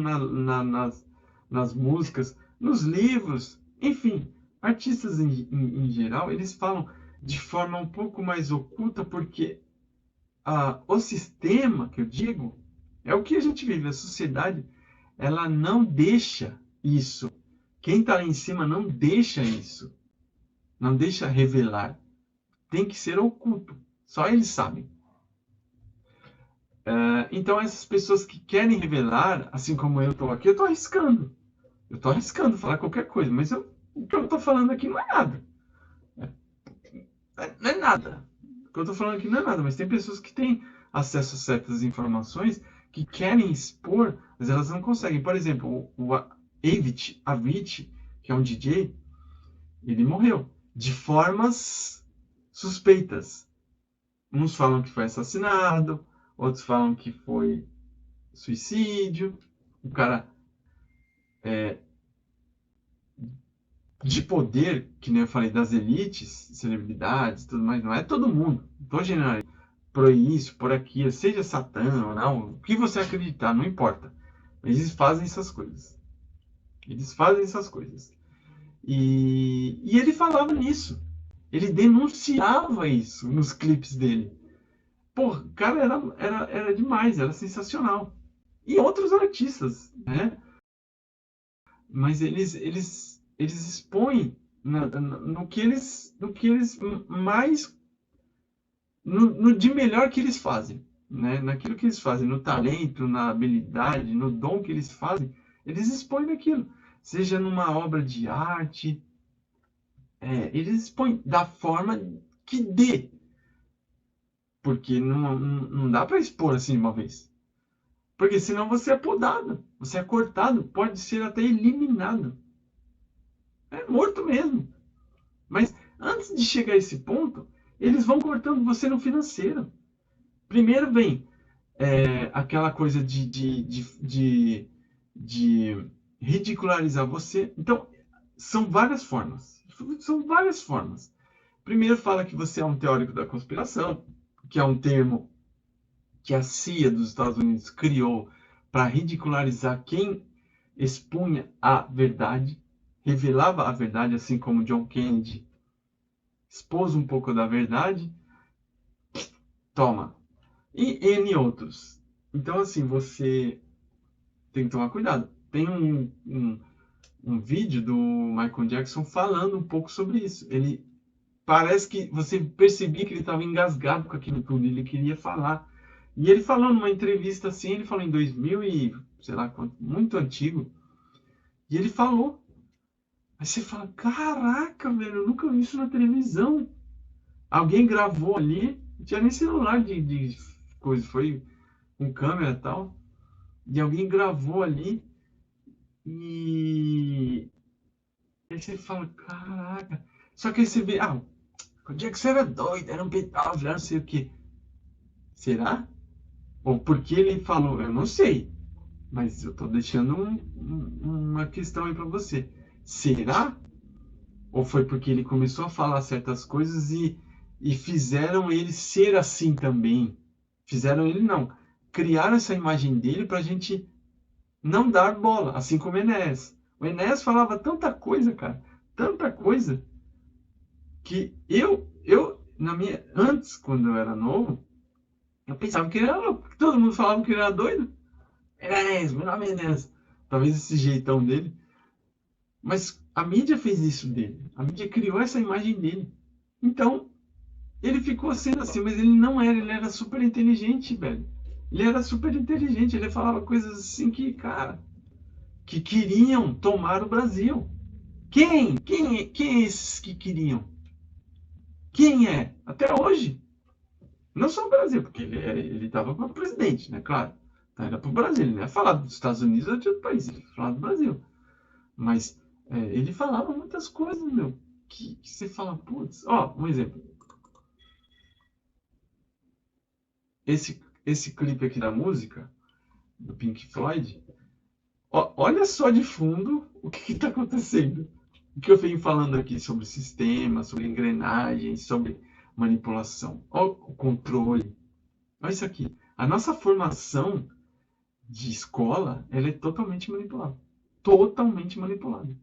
nas músicas, nos livros, enfim, artistas em geral, eles falam de forma um pouco mais oculta, porque o sistema, que eu digo, é o que a gente vive, a sociedade, ela não deixa isso. Quem está lá em cima não deixa isso, não deixa revelar. Tem que ser oculto, só eles sabem. Então, essas pessoas que querem revelar, assim como eu estou aqui, eu estou arriscando. Eu estou arriscando falar qualquer coisa, mas o que eu estou falando aqui não é nada. Não é nada. O que eu estou falando aqui não é nada, mas tem pessoas que têm acesso a certas informações que querem expor, mas elas não conseguem. Por exemplo, o Avicii, que é um DJ, ele morreu de formas suspeitas. Uns falam que foi assassinado, outros falam que foi suicídio. O cara de poder, que nem eu falei, das elites, celebridades, tudo mais, não é todo mundo. Estou generalizando. Por isso, por aquilo, seja Satã ou não, o que você acreditar, não importa. Eles fazem essas coisas. Eles fazem essas coisas. E ele falava nisso. Ele denunciava isso nos clipes dele. Pô, cara, era demais, era sensacional. E outros artistas, né? Mas eles expõem no que eles mais, no de melhor que eles fazem, né? Naquilo que eles fazem, no talento, na habilidade, no dom que eles fazem, eles expõem naquilo. Seja numa obra de arte, eles expõem da forma que dê, porque não dá para expor assim de uma vez. Porque senão você é podado, você é cortado, pode ser até eliminado. É morto mesmo. Mas antes de chegar a esse ponto, eles vão cortando você no financeiro. Primeiro vem aquela coisa de ridicularizar você. Então, são várias formas. São várias formas. Primeiro fala que você é um teórico da conspiração, que é um termo que a CIA dos Estados Unidos criou para ridicularizar quem expunha a verdade, revelava a verdade, assim como John Kennedy expôs um pouco da verdade, toma. E N outros. Então, assim, você tem que tomar cuidado. Tem um vídeo do Michael Jackson falando um pouco sobre isso. Ele parece que você percebia que ele estava engasgado com aquilo tudo, ele queria falar. E ele falou numa entrevista assim, ele falou em 2000 e sei lá quanto, muito antigo, e ele falou. Aí você fala, caraca, velho, eu nunca vi isso na televisão. Alguém gravou ali, não tinha nem celular de coisa, foi com câmera e tal, e alguém gravou ali, e aí você fala, caraca. Só que aí você vê, o Jackson era doido, era um pedófilo, não sei o que. Será? Ou porque ele falou, eu não sei, mas eu tô deixando uma questão aí para você. Será? Ou foi porque ele começou a falar certas coisas e fizeram ele ser assim também? Fizeram ele não. Criaram essa imagem dele para a gente não dar bola, assim como o Enéas. O Enéas falava tanta coisa, cara, tanta coisa, que antes, quando eu era novo, eu pensava que ele era louco, porque todo mundo falava que ele era doido. Enéas, meu nome é Enéas. Talvez esse jeitão dele. Mas a mídia fez isso dele. A mídia criou essa imagem dele. Então, ele ficou sendo assim, mas ele era super inteligente, velho. Ele era super inteligente, ele falava coisas assim que, cara, que queriam tomar o Brasil. Quem é esses que queriam? Quem é? Até hoje. Não só o Brasil, porque ele estava para presidente, né? Claro. Então era para o Brasil. Ele não ia falar dos Estados Unidos ou de outro país, ele ia falar do Brasil. Mas ele falava muitas coisas, meu, que você fala, putz, ó, um exemplo. esse clipe aqui da música, do Pink Floyd, olha só de fundo o que está acontecendo. O que eu venho falando aqui sobre sistema, sobre engrenagens, sobre manipulação. Olha o controle. Olha isso aqui. A nossa formação de escola, ela é totalmente manipulada. Totalmente manipulada.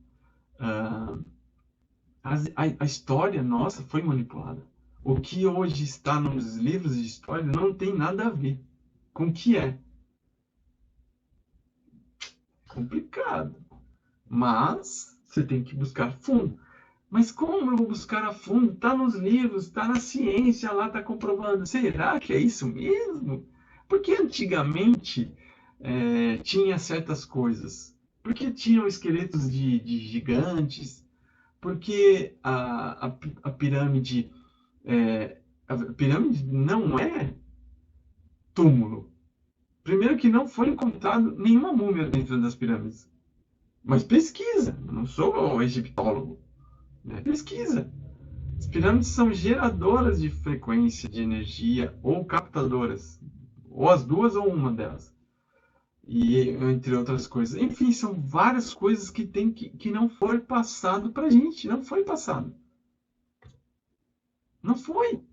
A história nossa foi manipulada. O que hoje está nos livros de história não tem nada a ver com o que é. Complicado. Mas você tem que buscar fundo. Mas como eu vou buscar a fundo? Está nos livros, está na ciência, lá está comprovando. Será que é isso mesmo? Porque antigamente tinha certas coisas. Porque tinham esqueletos de gigantes. Porque a pirâmide, a pirâmide não é túmulo. Primeiro que não foi encontrado nenhuma múmia dentro das pirâmides. Mas pesquisa, eu não sou egiptólogo. Pesquisa. As pirâmides são geradoras de frequência de energia ou captadoras. Ou as duas ou uma delas. E entre outras coisas. Enfim, são várias coisas que não foi passado pra gente. Não foi passado. Não foi.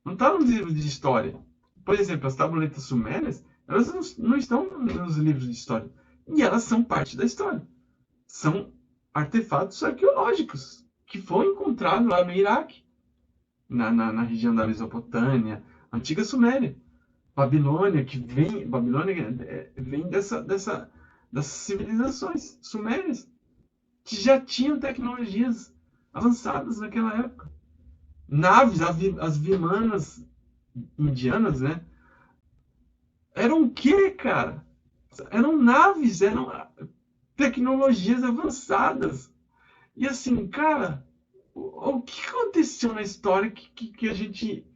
Não está nos livros de história. Por exemplo, as tabuletas sumérias, elas não estão nos livros de história. E elas são parte da história. São artefatos arqueológicos que foram encontrados lá no Iraque, na região da Mesopotâmia, antiga Suméria. Babilônia, Babilônia vem dessas civilizações sumérias, que já tinham tecnologias avançadas naquela época. Naves, as vimanas indianas, né? Eram o quê, cara? Eram naves, eram tecnologias avançadas. E assim, cara, o que aconteceu na história que a gente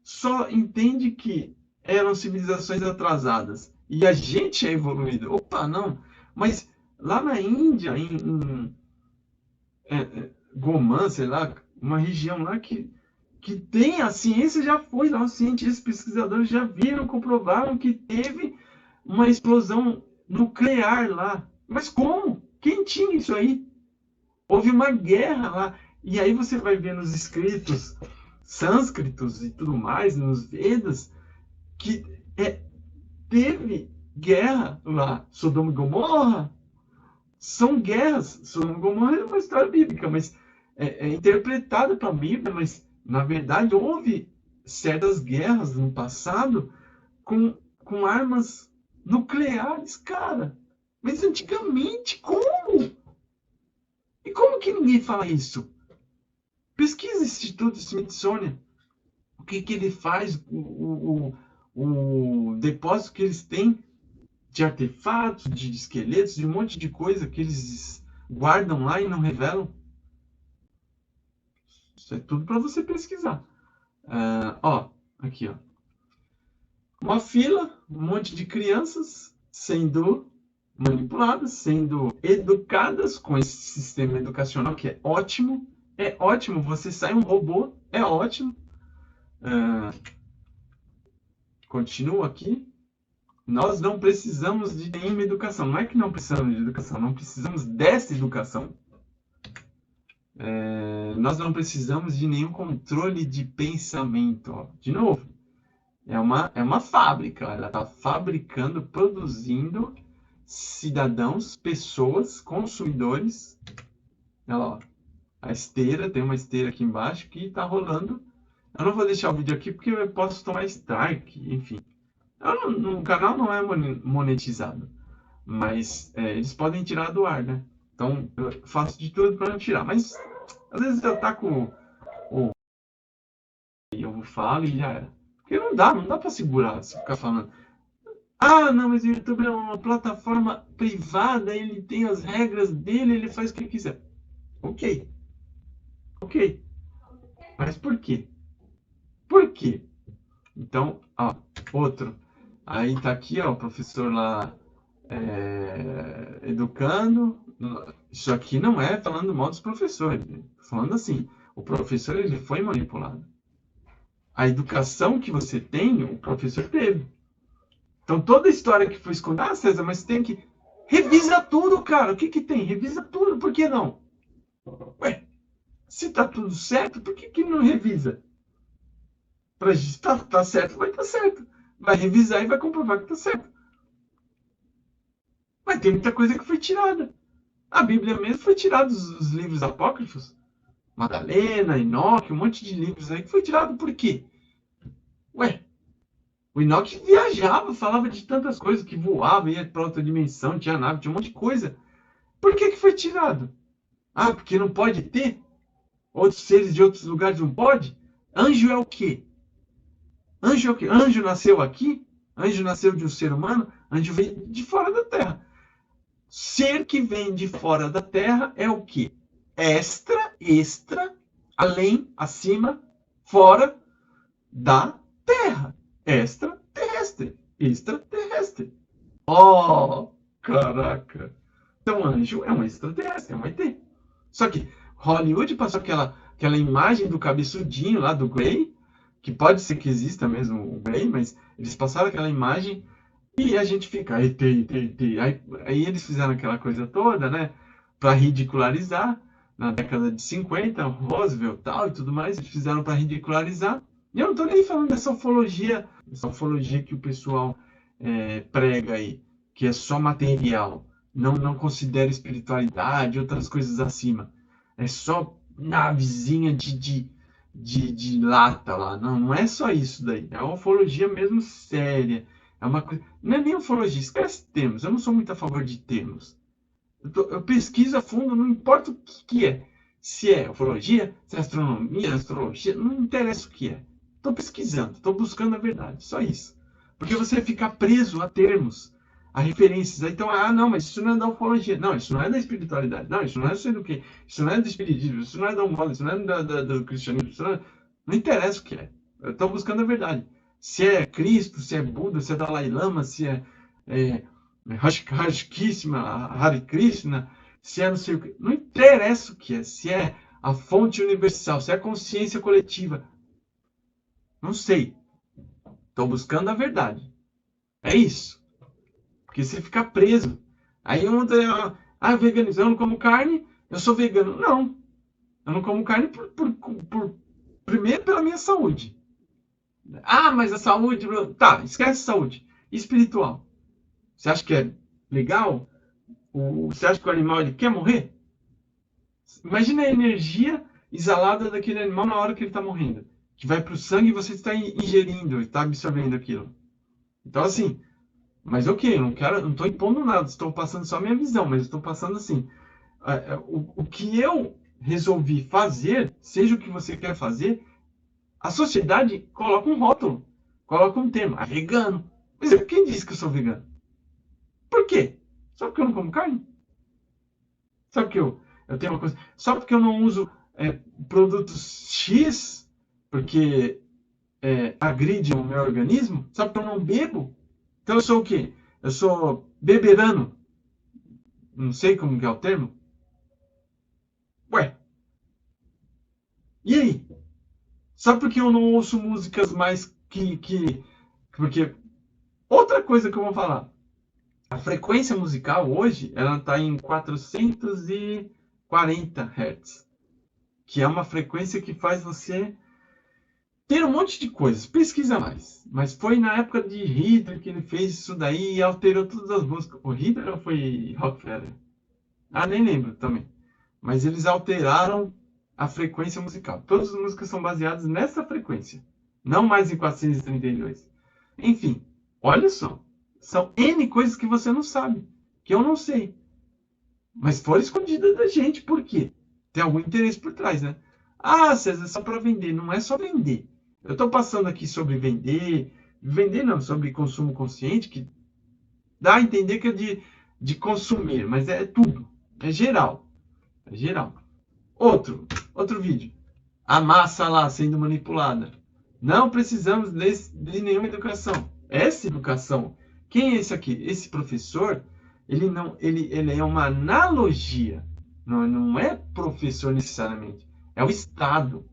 só entende que eram civilizações atrasadas e a gente é evoluído? Opa, não. Mas lá na Índia, em Goman, sei lá, uma região lá que tem, a ciência já foi lá, os cientistas, pesquisadores já viram, comprovaram que teve uma explosão nuclear lá. Mas como? Quem tinha isso aí? Houve uma guerra lá. E aí você vai ver nos escritos sânscritos e tudo mais, nos Vedas, que teve guerra lá. Sodoma e Gomorra são guerras. Sodoma e Gomorra é uma história bíblica, mas é interpretada para a Bíblia, mas na verdade houve certas guerras no passado com armas nucleares, cara. Mas antigamente, como? E como que ninguém fala isso? Pesquisa esse Instituto Smithsonian. O que ele faz, o depósito que eles têm de artefatos, de esqueletos, de um monte de coisa que eles guardam lá e não revelam. Isso é tudo para você pesquisar. Aqui, ó. Uma fila, um monte de crianças sendo manipuladas, sendo educadas com esse sistema educacional que é ótimo. É ótimo, você sai um robô, é ótimo. Continua aqui. Nós não precisamos de nenhuma educação. Não é que não precisamos de educação, não precisamos dessa educação. Nós não precisamos de nenhum controle de pensamento. Ó. De novo, é uma fábrica. Ela está fabricando, produzindo cidadãos, pessoas, consumidores. Olha lá, ó. A esteira, tem uma esteira aqui embaixo que está rolando. Eu não vou deixar o vídeo aqui porque eu posso tomar strike, enfim. No canal não é monetizado, mas eles podem tirar do ar, né? Então eu faço de tudo para não tirar. Mas às vezes eu taco eu falo e já era. Porque não dá para segurar se ficar falando. Ah, não, mas o YouTube é uma plataforma privada, ele tem as regras dele, ele faz o que quiser. Ok. Mas por quê? Por quê? Então, outro. Aí tá aqui, ó, o professor lá educando. Isso aqui não é falando mal dos professores. Falando assim, o professor ele foi manipulado. A educação que você tem, o professor teve. Então, toda a história que foi escondida... Ah, César, mas tem que... Revisa tudo, cara. O que que tem? Revisa tudo. Por que não? Ué, se tá tudo certo, por que que não revisa? Pra gente tá certo, vai estar certo. Vai revisar e vai comprovar que tá certo. Mas tem muita coisa que foi tirada. A Bíblia mesmo foi tirada dos livros apócrifos. Madalena, Enoque, um monte de livros aí que foi tirado por quê? Ué, o Enoque viajava, falava de tantas coisas, que voava, ia para outra dimensão, tinha nave, tinha um monte de coisa. Por que que foi tirado? Ah, porque não pode ter? Outros seres de outros lugares não pode? Anjo é o quê? Anjo é o quê? Anjo nasceu aqui? Anjo nasceu de um ser humano? Anjo veio de fora da Terra. Ser que vem de fora da Terra é o quê? Extra, além, acima, fora da Terra. Extraterrestre. Extraterrestre. Oh, caraca. Então, anjo é um extraterrestre, é um ET. Só que Hollywood passou aquela imagem do cabeçudinho lá do Grey, que pode ser que exista mesmo o Grey, mas eles passaram aquela imagem e a gente fica, ET, ET, ET. Aí eles fizeram aquela coisa toda, né? Para ridicularizar. Na década de 50, Roosevelt tal e tudo mais, eles fizeram para ridicularizar. E eu não estou nem falando essa ufologia que o pessoal prega aí, que é só material, não considera espiritualidade, outras coisas acima. É só navezinha de lata lá. Não é só isso daí. É uma ufologia mesmo séria. É uma coisa... Não é nem ufologia, esquece termos. Eu não sou muito a favor de termos. Eu pesquiso a fundo, não importa o que é. Se é ufologia, se é astronomia, astrologia, não interessa o que é. Estou pesquisando, estou buscando a verdade, só isso. Porque você fica preso a termos, a referências. Então, não, mas isso não é da ufologia. Não, isso não é da espiritualidade. Não, isso não é sei do que. Isso não é do espiritismo, isso não é da Umbanda, isso não é do cristianismo. Isso não interessa o que é. Eu estou buscando a verdade. Se é Cristo, se é Buda, se é Dalai Lama, se é Hare Hare Krishna, se é não sei o que. Não interessa o que é. Se é a fonte universal, se é a consciência coletiva. Não sei. Estou buscando a verdade. É isso. Porque você fica preso. Aí veganismo, eu não como carne, eu sou vegano. Não. Eu não como carne primeiro pela minha saúde. Mas a saúde. Tá, esquece a saúde. Espiritual. Você acha que é legal? Você acha que o animal ele quer morrer? Imagina a energia exalada daquele animal na hora que ele está morrendo. Que vai para o sangue e você está ingerindo, está absorvendo aquilo. Então, assim, mas ok, eu não estou impondo nada, estou passando só a minha visão, mas estou passando assim. O que eu resolvi fazer, seja o que você quer fazer, a sociedade coloca um rótulo, coloca um tema. Vegano. Mas quem disse que eu sou vegano? Por quê? Só porque eu não como carne? Sabe que eu tenho uma coisa. Só porque eu não uso produtos X, porque agride o meu organismo, só porque eu não bebo. Então eu sou o quê? Eu sou beberano. Não sei como que é o termo. Ué, e aí? Só porque eu não ouço músicas mais porque outra coisa que eu vou falar. A frequência musical hoje, ela está em 440 Hz, que é uma frequência que faz você ter um monte de coisas. Pesquisa mais. Mas foi na época de Hitler que ele fez isso daí e alterou todas as músicas. O Hitler ou foi Rockefeller? Nem lembro também. Mas eles alteraram a frequência musical. Todas as músicas são baseadas nessa frequência. Não mais em 432. Enfim, olha só. São N coisas que você não sabe. Que eu não sei. Mas foram escondidas da gente. Por quê? Tem algum interesse por trás, né? César, é só para vender. Não é só vender. Eu estou passando aqui sobre vender. Vender não, sobre consumo consciente, que dá a entender que é de consumir, mas é tudo. É geral. É geral. Outro vídeo. A massa lá sendo manipulada. Não precisamos de nenhuma educação. Essa educação. Quem é esse aqui? Esse professor, ele é uma analogia. Não é professor necessariamente. É o Estado.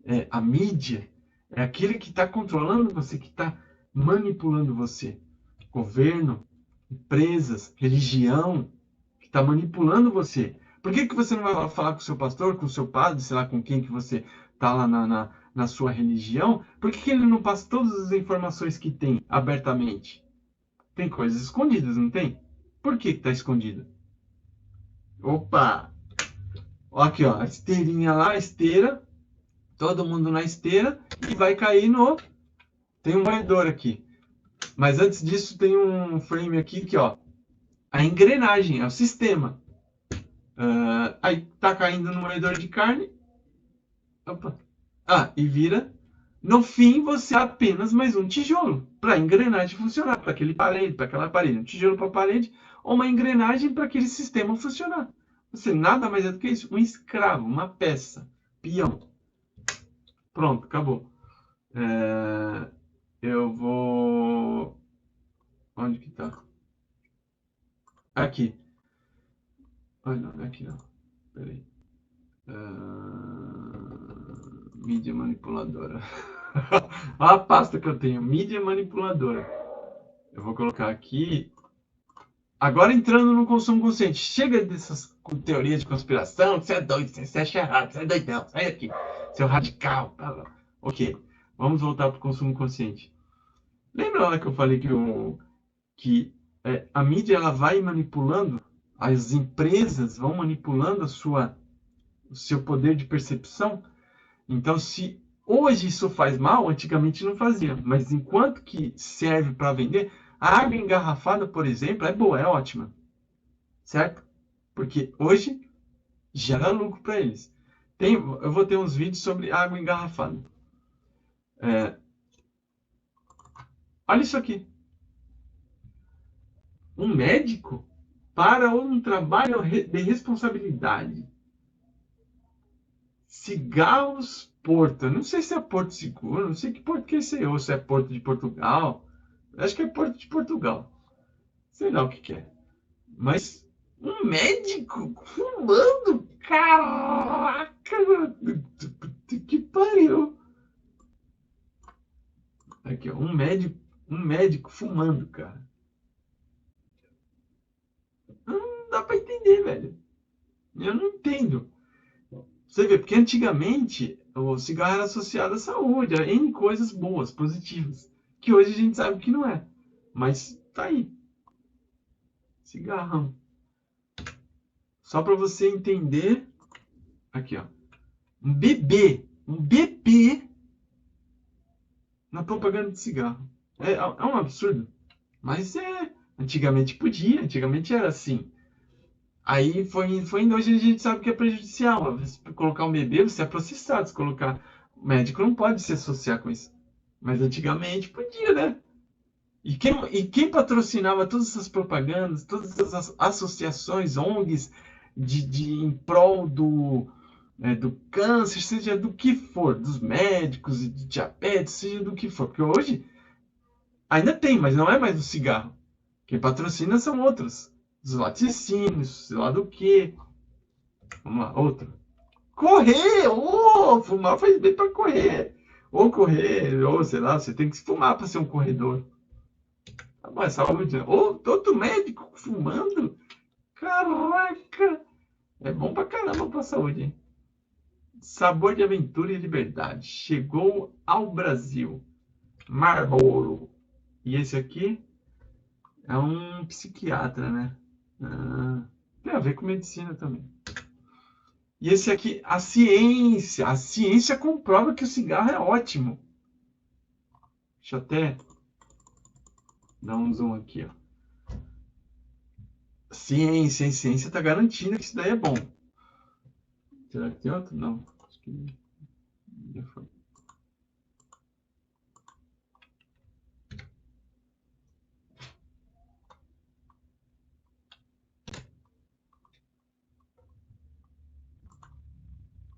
É a mídia. É aquele que está controlando você, que está manipulando você. governo, empresas, religião, que está manipulando você. Por que você não vai lá falar com o seu pastor, com o seu padre, sei lá, com quem que você está lá na sua religião? Por que ele não passa todas as informações que tem abertamente? Tem coisas escondidas, não tem? Por que está escondido? Opa! Aqui, ó, a esteirinha lá, a esteira, todo mundo na esteira e vai cair no... Tem um moedor aqui. Mas antes disso tem um frame aqui que, ó, a engrenagem, é o sistema. Aí tá caindo no moedor de carne. Opa. E vira. No fim, você é apenas mais um tijolo para a engrenagem funcionar, para aquele parede, para aquela parede. Um tijolo para a parede ou uma engrenagem para aquele sistema funcionar. Você nada mais é do que isso. Um escravo, uma peça, peão. Pronto, acabou. Eu vou... Onde que tá? Aqui. Não, aqui não. Peraí. Mídia manipuladora. Olha a pasta que eu tenho. Mídia manipuladora. Eu vou colocar aqui. Agora entrando no consumo consciente. Chega dessas teorias de conspiração. Você é doido, você acha errado, você é doidão. Sai aqui. Seu radical. Ok. Vamos voltar para o consumo consciente. Lembra lá que eu falei que a mídia ela vai manipulando, as empresas vão manipulando o seu poder de percepção? Então, se hoje isso faz mal, antigamente não fazia. Mas enquanto que serve para vender, a água engarrafada, por exemplo, é boa, é ótima. Certo? Porque hoje gera lucro para eles. Eu vou ter uns vídeos sobre água engarrafada. Olha isso aqui. Um médico para um trabalho de responsabilidade. Cigarros Porto. Eu não sei se é Porto Seguro, não sei que porto que é esse, ou se é Porto de Portugal. Acho que é Porto de Portugal. Sei lá o que é. Mas um médico fumando? Caraca! Que pariu! Aqui, ó, um médico fumando, cara. Não dá pra entender, velho. Eu não entendo. Você vê, porque antigamente o cigarro era associado à saúde, a N coisas boas, positivas, que hoje a gente sabe que não é. Mas tá aí. Cigarrão. Só para você entender. Aqui, ó. Um bebê na propaganda de cigarro. É um absurdo. Mas antigamente podia, antigamente era assim. Aí foi indo, hoje a gente sabe que é prejudicial. Se colocar um bebê, você é processado. Se colocar. O médico não pode se associar com isso. Mas antigamente podia, né? E quem patrocinava todas essas propagandas, todas essas associações, ONGs, em prol do câncer, seja do que for, dos médicos, de diabetes, seja do que for. Porque hoje ainda tem, mas não é mais o cigarro. Quem patrocina são outros. Os laticínios, sei lá do que. Vamos lá, outro. Correr! Fumar faz bem para correr. Ou correr, ou sei lá, você tem que se fumar para ser um corredor. Tá bom, é saúde. Ou todo médico fumando. Caraca! É bom pra caramba pra saúde, hein? Sabor de aventura e liberdade. Chegou ao Brasil. Marlboro. E esse aqui é um psiquiatra, né? Tem a ver com medicina também. E esse aqui, a ciência. A ciência comprova que o cigarro é ótimo. Deixa eu até dar um zoom aqui, ó. Ciência tá garantindo que isso daí é bom. Será que tem outro? Não. Acho que já foi.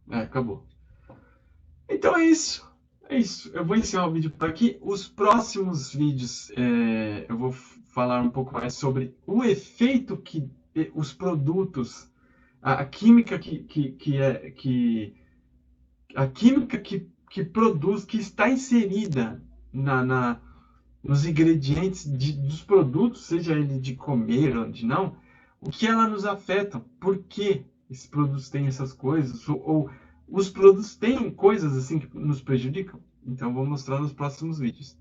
Acabou. Então é isso. É isso. Eu vou encerrar o vídeo por aqui. Os próximos vídeos eu vou falar um pouco mais sobre o efeito que os produtos, a química a química que produz, que está inserida nos ingredientes dos produtos, seja ele de comer ou de não, o que ela nos afetam, por que esses produtos têm essas coisas, ou os produtos têm coisas assim que nos prejudicam. Então, vou mostrar nos próximos vídeos.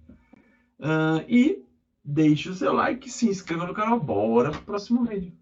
E deixe o seu like, se inscreva no canal. Bora pro próximo vídeo.